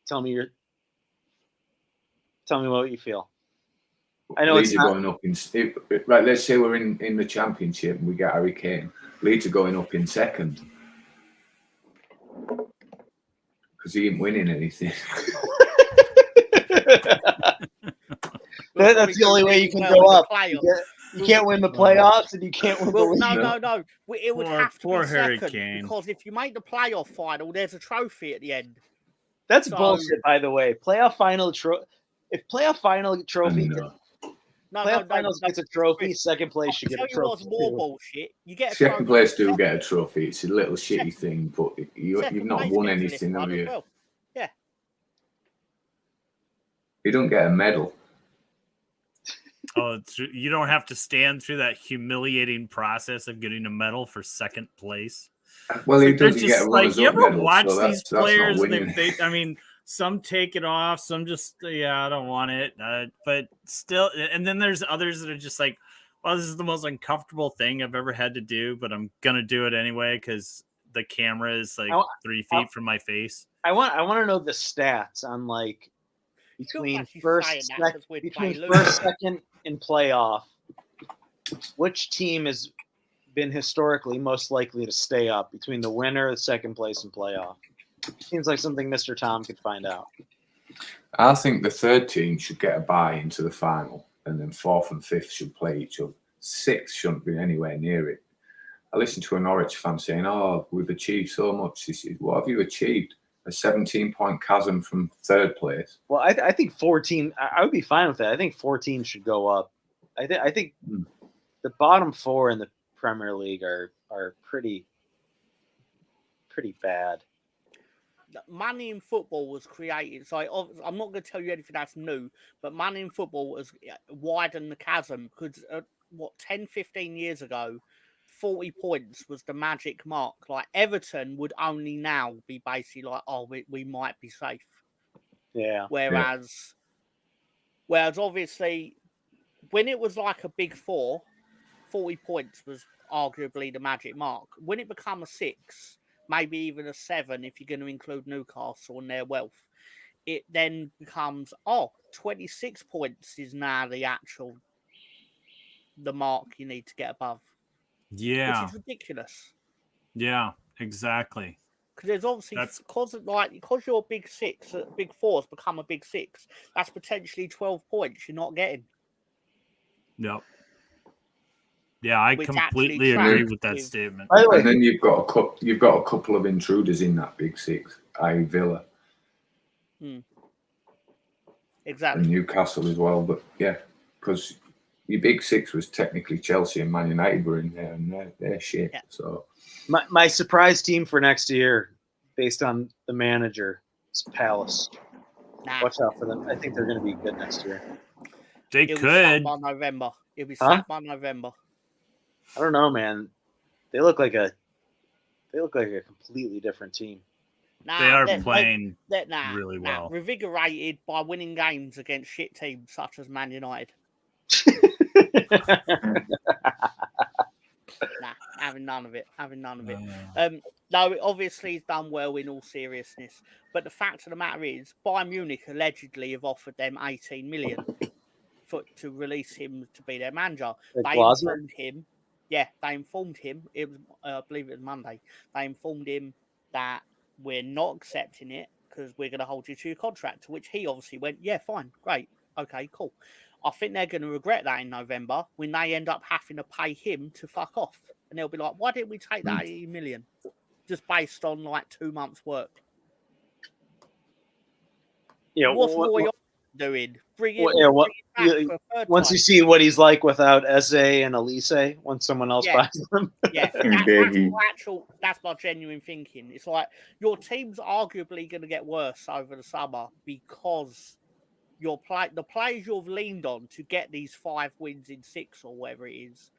tell me what you feel. I know Leeds it's are going up in right. Let's say we're in the Championship and we get Harry Kane. Leeds are going up in second because he ain't winning anything. That's the only way you can go up. You can't win the playoffs, and you can't win the league. No. It would have to be Harry second Kane. because if you make the playoff final, there's a trophy at the end. That's bullshit, by the way. Playoff final if playoff final trophy. Playoff finals gets a trophy. Second place should get a trophy. What's more bullshit? You get second place do get a trophy. It's a little shitty thing, but you've not won anything, have you? Well. Yeah. You don't get a medal. Oh, you don't have to stand through that humiliating process of getting a medal for second place. Well, he doesn't just get a runners-up you ever medal, watch so these that's not players? winning. I mean, some take it off, some just I don't want it, but still. And then there's others that are just like, well, this is the most uncomfortable thing I've ever had to do, but I'm gonna do it anyway because the camera is like 3 feet from my face. I want to know the stats on like between first, second in playoff. Which team has been historically most likely to stay up between the winner, the second place, and playoff? Seems like something Mr. Tom could find out. I think the third team should get a bye into the final, and then fourth and fifth should play each other. Sixth shouldn't be anywhere near it. I listened to a Norwich fan saying, "Oh, we've achieved so much." He said, "What have you achieved? A 17-point chasm from third place." Well, I think 14. I would be fine with that. I think 4 teams should go up. I think the bottom 4 in the Premier League are pretty bad. Money in football was created. So I'm not going to tell you anything that's new, but money in football was widened the chasm because 10, 15 years ago, 40 points was the magic mark. Like Everton would only now be basically like, oh, we might be safe. Yeah. Whereas obviously when it was like a big 4, 40 points was arguably the magic mark. When it became a 6, maybe even a 7 if you're going to include Newcastle and their wealth, it then becomes 26 points is now the mark you need to get above. Yeah, which is ridiculous. Yeah, exactly. Because there's obviously because your big 6, big 4's become a big 6. That's potentially 12 points you're not getting. Yep. Yeah, I completely agree with that statement. And then you've got a couple of intruders in that big 6, i.e. Villa. Exactly. And Newcastle as well, but yeah, because your big 6 was technically Chelsea and Man United were in there, and they're shit. Yeah. So my surprise team for next year, based on the manager, is Palace. Watch out for them. I think they're going to be good next year. It'll could. By November. It'll be set by November. I don't know, man. They look like a completely different team. They are playing really well. Revigorated by winning games against shit teams such as Man United. Having none of it. No, obviously he's done well in all seriousness. But the fact of the matter is, Bayern Munich allegedly have offered them 18 million to release him to be their manager. They informed him. Yeah, they informed him. It was, I believe it was Monday. They informed him that we're not accepting it because we're going to hold you to your contract. To which he obviously went, yeah, fine, great, okay, cool. I think they're going to regret that in November when they end up having to pay him to fuck off. And they'll be like, why didn't we take that 80 million? Just based on like 2 months' work. Yeah, what's Roy doing? Once you see what he's like without Eze and Elise, once someone else buys them. Yeah, that's my genuine thinking. It's like your team's arguably going to get worse over the summer because the players you've leaned on to get these 5 wins in 6 or whatever it is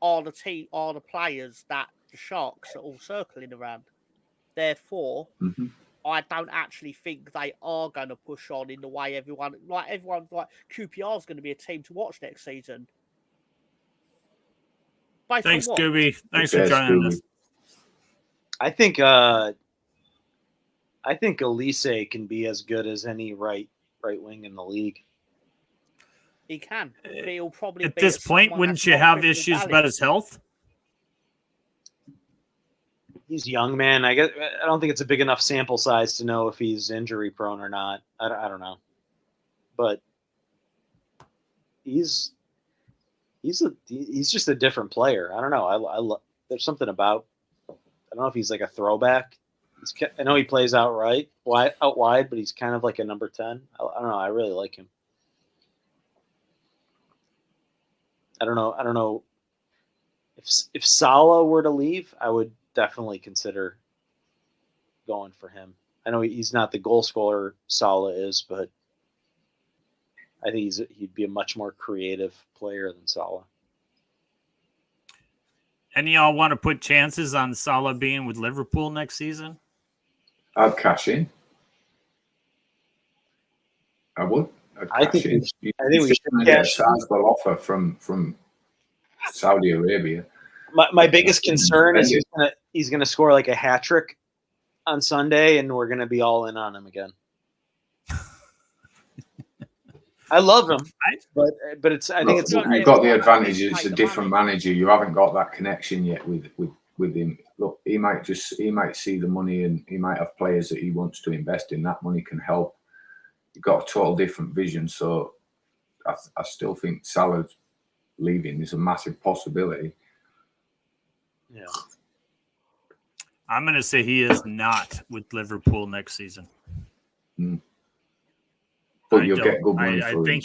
are the players that the Sharks are all circling around. Therefore, I don't actually think they are going to push on in the way everyone's like QPR is going to be a team to watch next season. Thanks, Scooby. Thanks for joining us. I think Elise can be as good as any right wing in the league. He can. But he'll probably at this point, wouldn't you have issues about his health? He's young, man. I don't think it's a big enough sample size to know if he's injury prone or not. I don't know, but he's just a different player. I don't know. There's something about. I don't know if he's like a throwback. I know he plays out wide, but he's kind of like a number 10. I don't know. I really like him. I don't know if Salah were to leave, I would definitely consider going for him. I know he's not the goal scorer Salah is, but I think he'd be a much more creative player than Salah. Any of y'all want to put chances on Salah being with Liverpool next season? I'd cash in. I would. I think we should get a sizable offer from Saudi Arabia. My biggest concern is he's gonna score like a hat trick on Sunday, and we're gonna be all in on him again. I love him, but it's. I think it's. You've got the advantage. It's a different manager. You haven't got that connection yet with him. Look, he might see the money, and he might have players that he wants to invest in. That money can help. You've got a total different vision. So, I still think Salah leaving is a massive possibility. Yeah. I'm going to say he is not with Liverpool next season. But you'll get good money for him.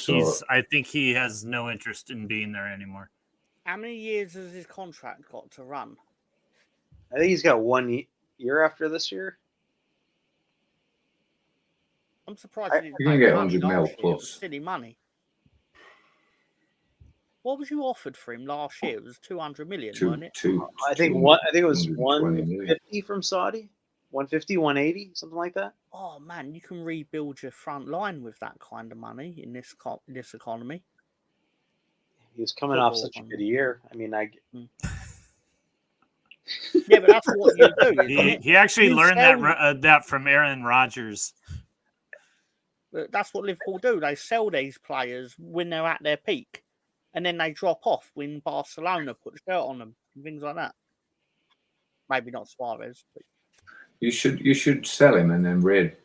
I think he has no interest in being there anymore. How many years has his contract got to run? I think he's got 1 year after this year. I'm surprised he didn't you're going to get 100 mil plus. Silly money. What was you offered for him last year? It was 200 million, wasn't it? I think it was 150 from Saudi. 150, 180, something like that. Oh man, you can rebuild your front line with that kind of money in this economy. He was coming off such a good year. I mean, yeah, but that's what you do. He actually learned that from Aaron Rodgers. But that's what Liverpool do. They sell these players when they're at their peak, and then they drop off when Barcelona put the shirt on them and things like that. Maybe not Suarez, but you should sell him and then raid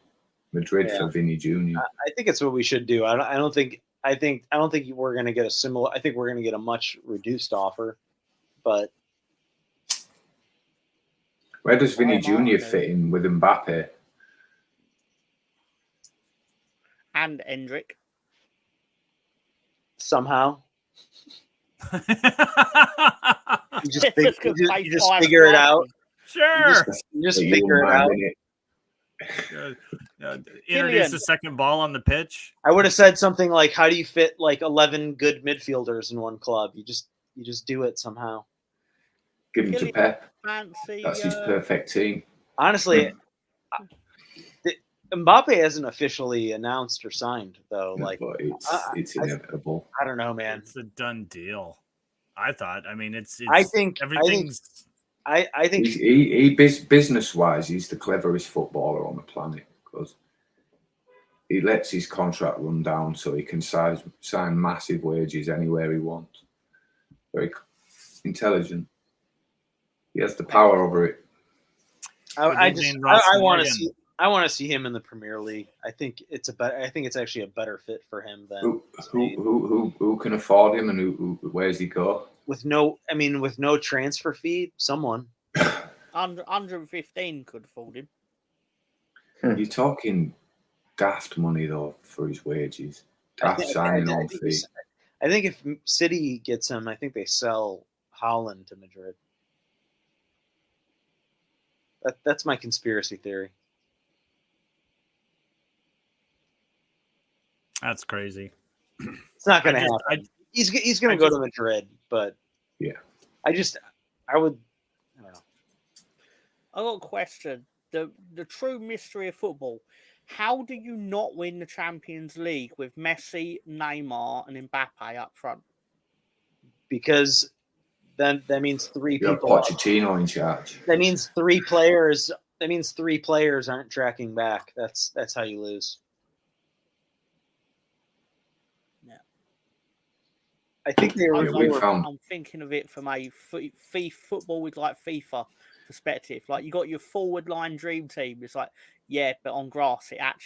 Madrid for Vinny Jr. I think it's what we should do. I don't think we're going to get a similar. I think we're going to get a much reduced offer, but where does Vinny Jr. fit in with Mbappe and Endrick? Somehow, you just figure it out. Sure, you just figure it out. Introduce the second ball on the pitch. I would have said something like, "How do you fit like 11 good midfielders in one club? You just do it somehow." Give him to Pep. That's his perfect team. Honestly, Mbappe hasn't officially announced or signed though. No, but it's inevitable. I don't know, man. It's a done deal. I thought. I mean, it's I think everything's. I think he business wise, he's the cleverest footballer on the planet because he lets his contract run down so he can sign massive wages anywhere he wants. Very intelligent. He has the power over it. I want to see him in the Premier League. I think it's actually a better fit for him than who can afford him and where's he go? With no transfer fee, someone 115 could afford him. You're talking daft money though for his wages. Signing on fee. I think if City gets him, I think they sell Haaland to Madrid. That's my conspiracy theory. That's crazy. It's not going to happen. He's going to go to Madrid, but yeah, I don't know. I got a question. The true mystery of football. How do you not win the Champions League with Messi, Neymar, and Mbappe up front? Because then that means three you people. Have Pochettino in charge. That means three players. That means three players aren't tracking back. That's how you lose. Yeah. I think I'm thinking of it from a football with like FIFA perspective. Like you got your forward line dream team. It's like, yeah, but on grass, they have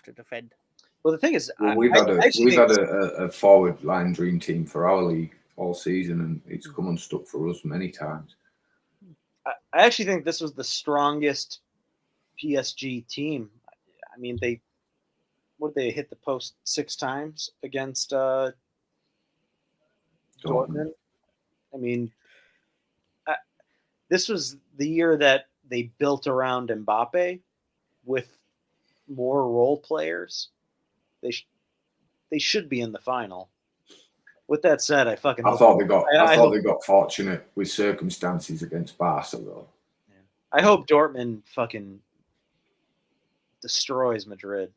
to defend. Well, the thing is, we've had a forward line dream team for our league all season, and it's come unstuck for us many times. I actually think this was the strongest PSG team. I mean, they hit the post 6 times against Dortmund. I mean, this was the year that they built around Mbappe with more role players. They they should be in the final. With that said, I thought they got fortunate with circumstances against Barcelona. I hope Dortmund fucking destroys Madrid.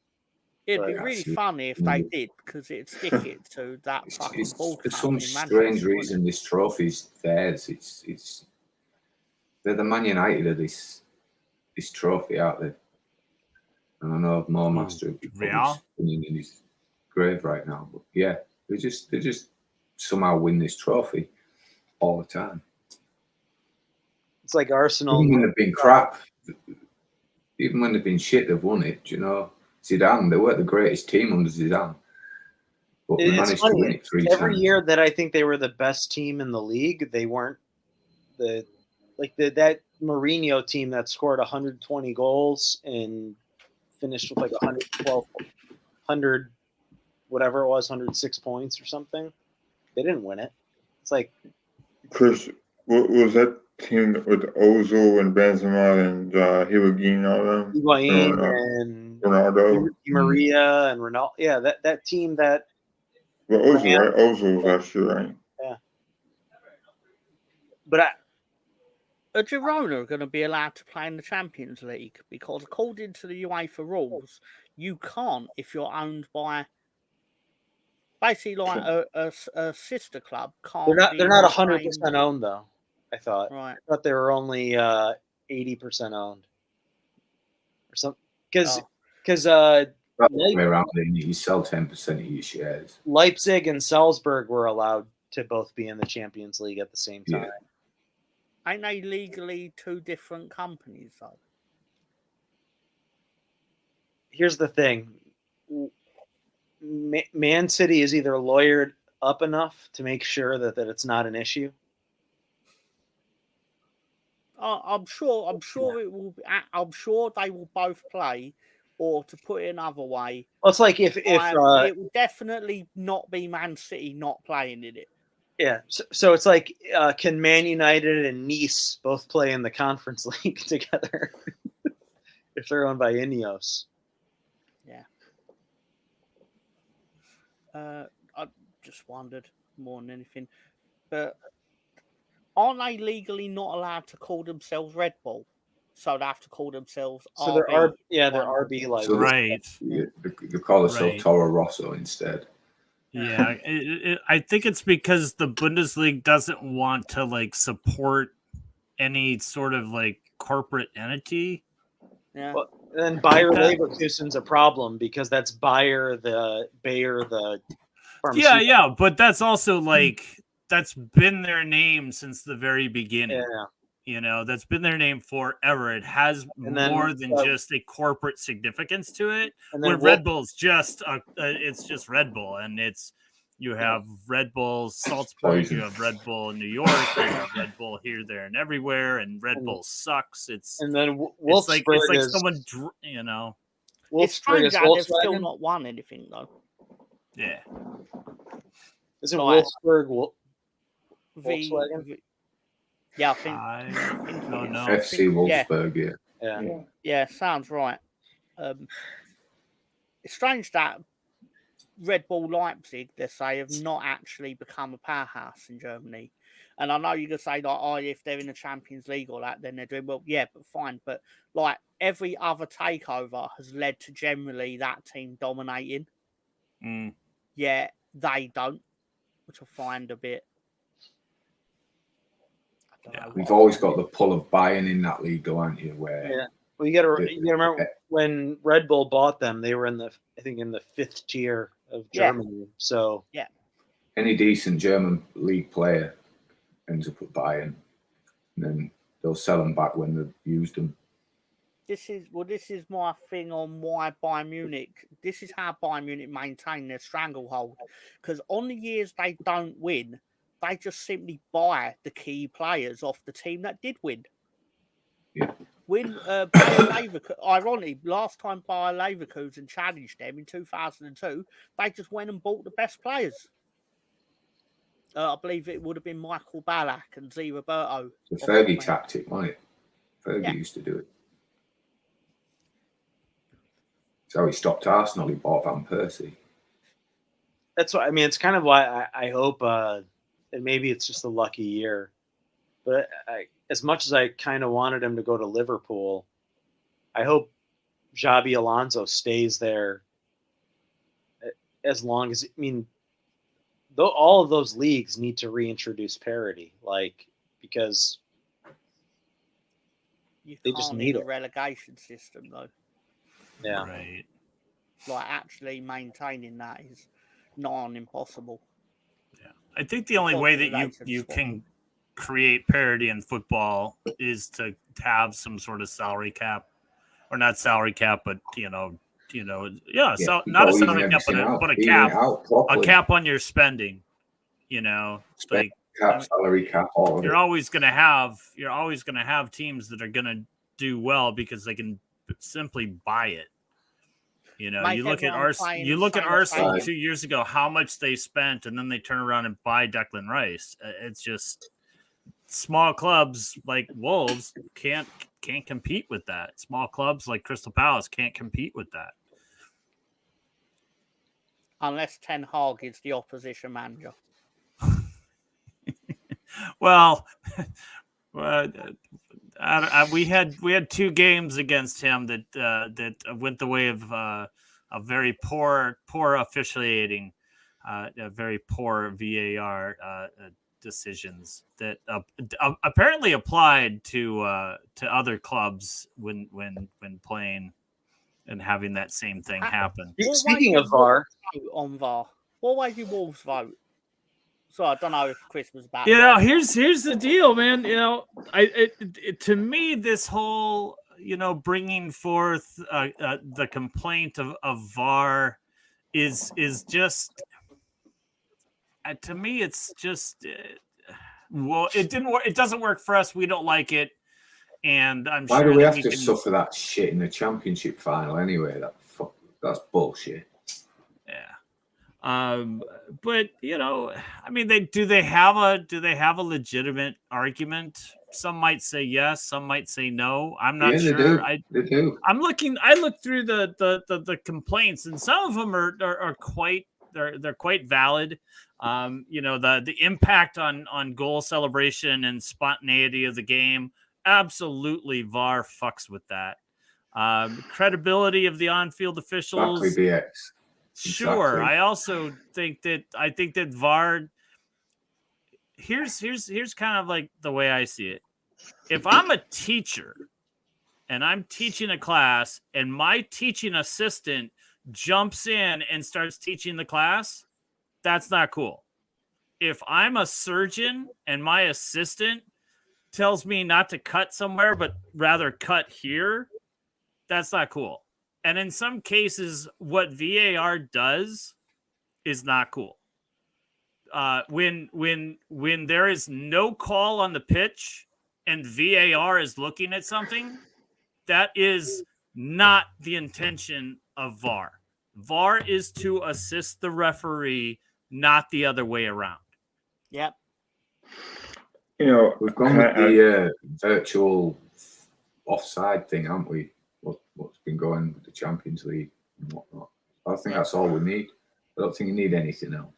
It'd be really funny if they did, because it'd stick it to that fucking ball. For some strange reason, this trophy's theirs. It's they're the Man United of this trophy out there. And I know more master would be in his grave right now, but yeah, they just somehow win this trophy all the time. It's like Arsenal. Even when they've been crap, even when they've been shit, they've won it. You know, Zidane, they weren't the greatest team under Zidane, but they managed to win it 3 times. Every year that I think they were the best team in the league, they weren't that Mourinho team that scored 120 goals and finished with like 100 whatever it was, 106 points or something. They didn't win it. It's like Chris, what was that team with Ozil and Benzema and Higuain and all them? Higuain and Ronaldo, Maria and Ronaldo. Yeah, that team that. Well, Ozil, right? Ozil was last year, right? Yeah. But Are Girona going to be allowed to play in the Champions League? Because according to the UEFA rules, you can't if you're owned by basically like a sister club. Can't. They're not 100% owned though. I thought. Right. I thought they were only 80% owned or something. Because around you sell 10% of your shares. Leipzig and Salzburg were allowed to both be in the Champions League at the same time. Yeah. Ain't they legally 2 different companies though? Here's the thing. Man City is either lawyered up enough to make sure that it's not an issue. I'm sure it will. I'm sure they will both play. Or to put it another way, well, it's like if it will definitely not be Man City not playing in it. Yeah, so it's like can Man United and Nice both play in the Conference League together if they're owned by Ineos? Yeah. I just wondered more than anything, but aren't they legally not allowed to call themselves Red Bull? So they have to call themselves RB. They're RB like so right. They call themselves Toro Rosso instead. Yeah, I think it's because the Bundesliga doesn't want to like support any sort of like corporate entity. Yeah. Well, then Bayer Leverkusen's a problem because that's Bayer the Yeah, but that's also like that's been their name since the very beginning. Yeah. You know, that's been their name forever. It has more than just a corporate significance to it. Where Red Bull's just it's just Red Bull, and you have Red Bull Salzburg, you have Red Bull New York, you have Red Bull here, there, and everywhere, and Red Bull sucks. And then it's like someone, you know. It's strange that they've still not won anything though. Yeah. Is it Wolfsburg? Volkswagen? Yeah, I think no. FC Wolfsburg, yeah, sounds right. It's strange that Red Bull Leipzig, they say, have not actually become a powerhouse in Germany. And I know you can say, like, if they're in the Champions League or that, then they're doing well. Yeah, but fine. But, like, every other takeover has led to generally that team dominating. Yeah, they don't, which I find a bit... We've always got the pull of Bayern in that league, though, aren't you? Where well, you got to remember when Red Bull bought them, they were in the 5th tier of Germany. So any decent German league player ends up at Bayern, and then they'll sell them back when they've used them. This is my thing on why Bayern Munich. This is how Bayern Munich maintain their stranglehold, because on the years they don't win, they just simply buy the key players off the team that did win. Yeah. When Bayer Leverkusen, ironically, last time Bayer Leverkusen challenged them in 2002, they just went and bought the best players. I believe it would have been Michael Ballack and Z. Roberto. The Fergie tactic, wasn't it? Fergie used to do it. So he stopped Arsenal. He bought Van Persie. That's why, I mean, it's kind of why I hope, and maybe it's just a lucky year, but as much as I kind of wanted him to go to Liverpool, I hope Xabi Alonso stays there as long as, I mean, though all of those leagues need to reintroduce parity, because they just need a it. relegation system, though. Yeah. Right. Like, actually maintaining that is non-impossible. Yeah. I think the only way that you can create parity in football is to have some sort of salary cap, or not salary cap, but so not a salary cap, but a cap on your spending. Cap, salary cap, all of you're it. always gonna have teams that are gonna do well because they can simply buy it. You look at Arsenal 2 years ago, how much they spent, and then they turn around and buy Declan Rice. It's just small clubs like Wolves can't compete with that. Small clubs like Crystal Palace can't compete with that. Unless Ten Hag is the opposition manager. Well, we had 2 games against him that went the way of a very poor officiating, very poor VAR decisions that apparently applied to other clubs when playing and having that same thing happen. Speaking of VAR, on VAR, what way do Wolves vote? So I don't know if Chris was back. Here's the deal, man. To me, this whole bringing forth the complaint of VAR is just to me, it's just it didn't work. It doesn't work for us. We don't like it, and I'm Why sure do we have to suffer that shit in the Championship final anyway? That's bullshit. Yeah. But I mean, they have a legitimate argument. Some might say yes, some might say no. I'm not sure. They do. I looked through the complaints, and some of them are quite they're quite valid. The impact on goal celebration and spontaneity of the game. Absolutely, VAR fucks with that. Credibility of the on-field officials. Exactly, BX. Sure. Exactly. I also think that VAR. Here's kind of like the way I see it. If I'm a teacher and I'm teaching a class and my teaching assistant jumps in and starts teaching the class, that's not cool. If I'm a surgeon and my assistant tells me not to cut somewhere, but rather cut here, that's not cool. And in some cases, what VAR does is not cool. When there is no call on the pitch and VAR is looking at something, that is not the intention of VAR. VAR is to assist the referee, not the other way around. Yep. We've gone with the virtual offside thing, haven't we? What's been going with the Champions League and whatnot. I think that's all we need. I don't think you need anything else.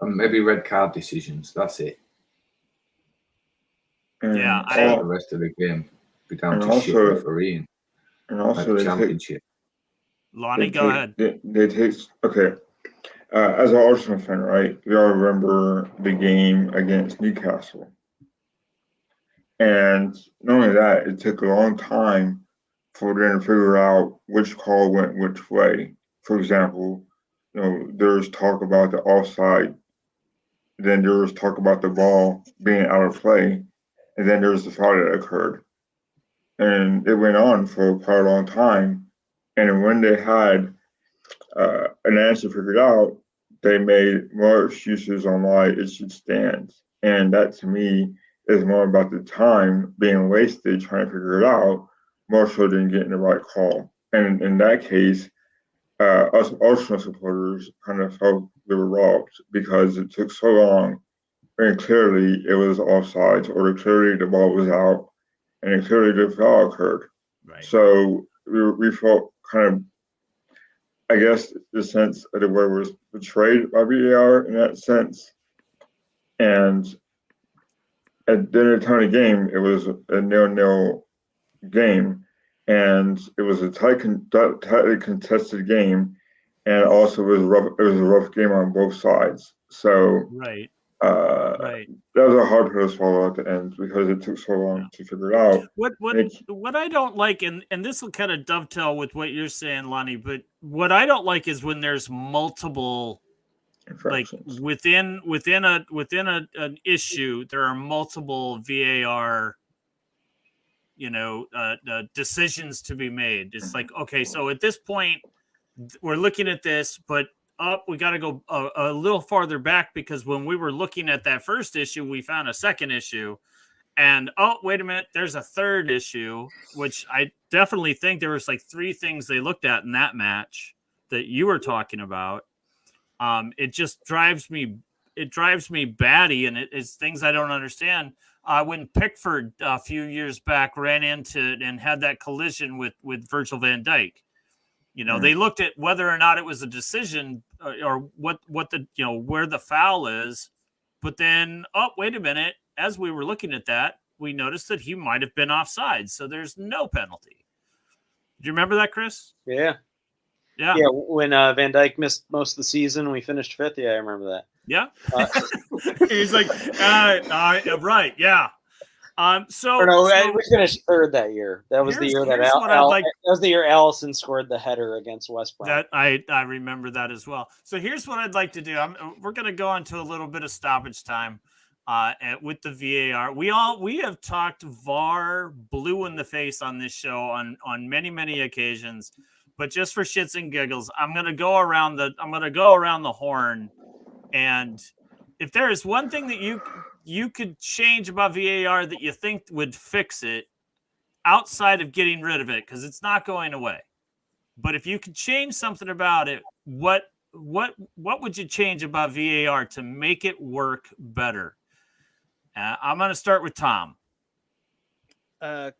And maybe red card decisions. That's it. Yeah, the rest of the game be down to shit refereeing. And also, the Championship. Lonnie, go ahead. They take as an Arsenal fan, right? We all remember the game against Newcastle, and not only that, it took a long time for them to figure out which call went which way. For example, there's talk about the offside, then there was talk about the ball being out of play, and then there was the foul that occurred. And it went on for quite a long time. And when they had an answer figured out, they made more excuses on why it should stand. And that, to me, is more about the time being wasted trying to figure it out, more so than getting the right call. And in that case, us Arsenal supporters kind of felt they were robbed because it took so long, and clearly it was offsides, or clearly the ball was out, and clearly the foul occurred. Right. So we felt kind I guess the sense of the word was betrayed by VAR in that sense. And at the time of the game, it was a 0-0 game, and it was a tightly contested game, and also it was a rough game on both sides. So right. That was a hard pill to swallow at the end because it took so long to figure it out. What I don't like, and this will kind of dovetail with what you're saying, Lonnie, but what I don't like is when there's multiple, like within an issue, there are multiple VAR, decisions to be made. It's like, okay, so at this point, we're looking at this, but we got to go a little farther back because when we were looking at that first issue, we found a second issue. And, wait a minute, there's a third issue, which I definitely think there was like 3 things they looked at in that match that you were talking about. It just drives me batty, and it's things I don't understand. When Pickford a few years back ran into and had that collision with Virgil van Dijk, they looked at whether or not it was a decision or what the, where the foul is. But then, wait a minute. As we were looking at that, we noticed that he might have been offside. So there's no penalty. Do you remember that, Chris? Yeah. Yeah. Yeah. When Van Dijk missed most of the season, we finished 5th. Yeah, I remember that. Yeah. He's like, right. Yeah. We finished 3rd that year. That was the year that was the year Allison scored the header against West Brom. That I remember that as well. So here's what I'd like to do. We're going to go into a little bit of stoppage time with the VAR. We have talked VAR blue in the face on this show on many occasions, but just for shits and giggles, I'm going to go around the horn, and if there is one thing that you could change about VAR that you think would fix it outside of getting rid of it, because it's not going away. But if you could change something about it, what would you change about VAR to make it work better? I'm going to start with Tom. Get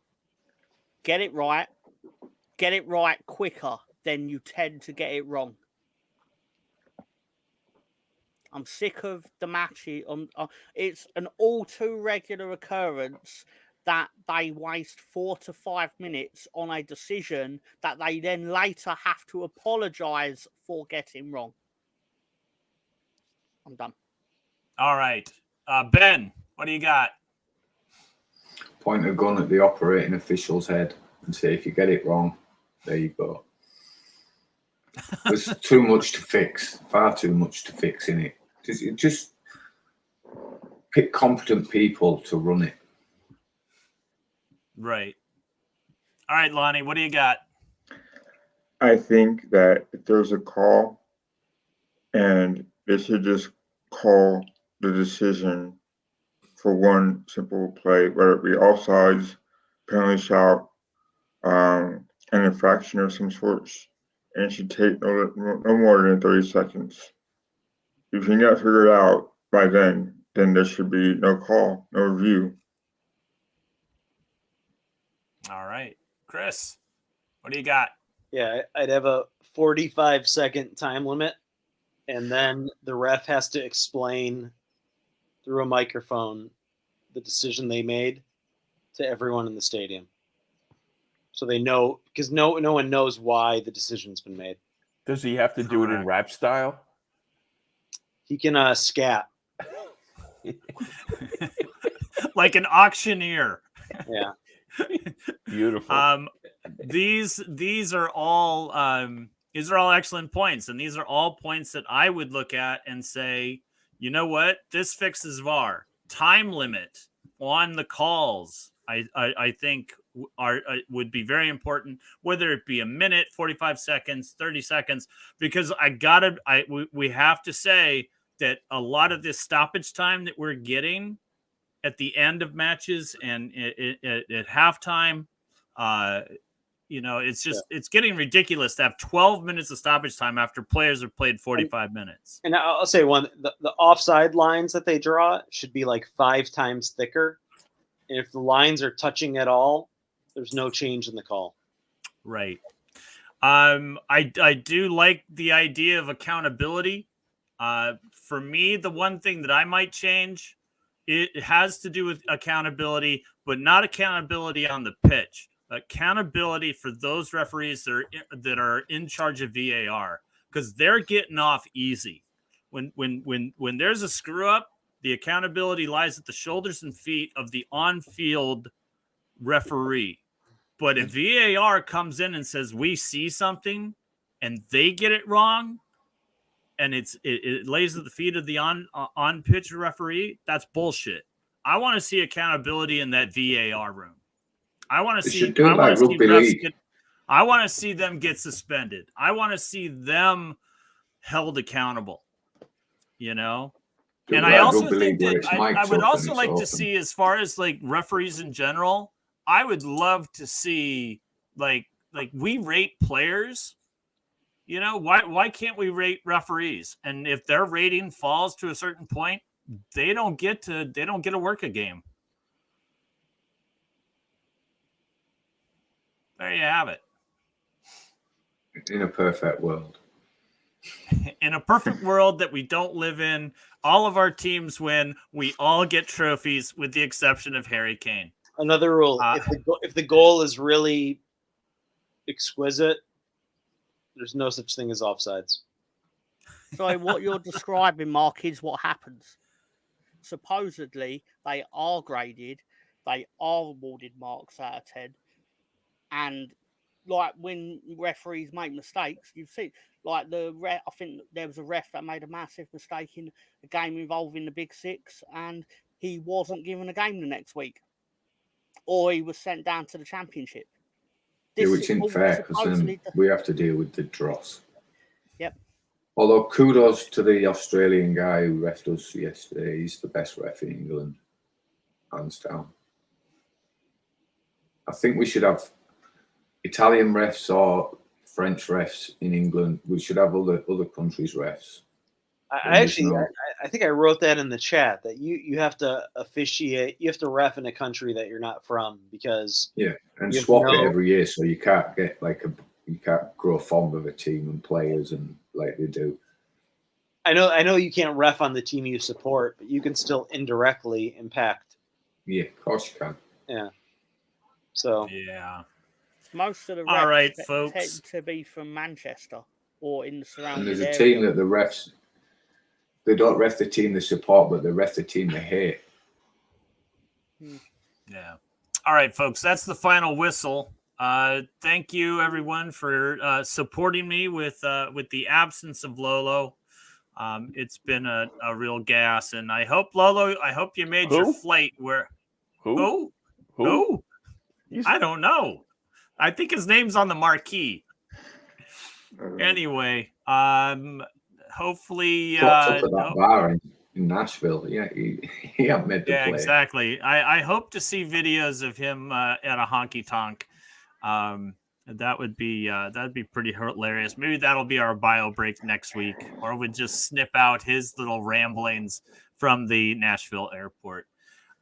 it right. Get it right quicker than you tend to get it wrong. I'm sick of the matches. It's an all too regular occurrence that they waste 4 to 5 minutes on a decision that they then later have to apologise for getting wrong. I'm done. All right. Ben, what do you got? Point a gun at the operating official's head and say, if you get it wrong, there you go. There's too much to fix, far too much to fix in it. Just pick competent people to run it. Right. All right, Lonnie, what do you got? I think that if there's a call, and they should just call the decision for one simple play, whether it be offsides, penalty shout, an infraction of some sorts, and it should take no more than 30 seconds. If you not figure it out by then there should be no call, no review. All right. Chris, what do you got? Yeah, I'd have a 45-second time limit, and then the ref has to explain through a microphone the decision they made to everyone in the stadium. So they know, because no one knows why the decision's been made. Does he have to do it in rap style? He can scat. Like an auctioneer. Yeah. Beautiful. These are all excellent points, and these are all points that I would look at and say, you know what, this fixes VAR. Time limit on the calls, I think would be very important, whether it be a minute, 45 seconds, 30 seconds, because we have to say that a lot of this stoppage time that we're getting at the end of matches and at halftime, it's getting ridiculous to have 12 minutes of stoppage time after players have played 45 minutes. And I'll say the offside lines that they draw should be like 5 times thicker. And if the lines are touching at all, there's no change in the call. Right. I do like the idea of accountability. For me, the one thing that I might change, it has to do with accountability, but not accountability on the pitch. Accountability for those referees that are in charge of VAR, because they're getting off easy. When there's a screw up, the accountability lies at the shoulders and feet of the on-field referee. But if VAR comes in and says we see something and they get it wrong, and it lays at the feet of the on pitch referee, that's bullshit. I want to see accountability in that VAR room. I want to see. I want to see refs I want to see them get suspended. I want to see them held accountable. You know. And I also think that I would also like to see, as far as like referees in general, I would love to see like we rate players. You know, why can't we rate referees? And if their rating falls to a certain point, they don't get to work a game. There you have it. In a perfect world. In a perfect world that we don't live in, all of our teams win. We all get trophies with the exception of Harry Kane. Another rule: if the goal is really exquisite, there's no such thing as offsides. So what you're describing, Mark, is what happens. Supposedly, they are graded, they are awarded marks out of 10, and like when referees make mistakes, you've seen like I think there was a ref that made a massive mistake in a game involving the Big Six, and he wasn't given a game the next week, or he was sent down to the Championship. Which isn't fair, because then we have to deal with the dross. Yep. Although kudos to the Australian guy who refed us yesterday. He's the best ref in England, hands down. I think we should have Italian refs or French refs in England. We should have other countries' refs. I think I wrote that in the chat, that you have to officiate, you have to ref in a country that you're not from, because and swap it every year, so you can't get you can't grow fond of a team and players and like they do. I know you can't ref on the team you support, but you can still indirectly impact. Yeah, of course you can. Yeah. So yeah, most of the refs all right, folks, tend to be from Manchester or in the surrounding area. And there's a area. team that the refs, they don't ref the team they support, but they ref the team they hate. Yeah. All right, folks, that's the final whistle. Thank you, everyone, for supporting me with the absence of Lolo. It's been a real gas, and I hope, Lolo, you made your flight where. Who? I don't know. I think his name's on the marquee. Anyway, hopefully up at that bar in Nashville. Yeah, he hadn't made the play. Exactly. I hope to see videos of him at a honky tonk. That'd be pretty hilarious. Maybe that'll be our bio break next week, or we'd just snip out his little ramblings from the Nashville airport.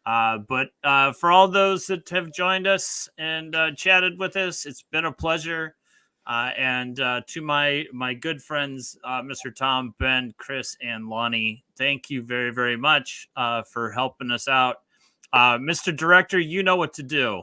But for all those that have joined us and chatted with us, it's been a pleasure. And to my good friends, Mr. Tom, Ben, Chris, and Lonnie, thank you very, very much for helping us out. Mr. Director, you know what to do.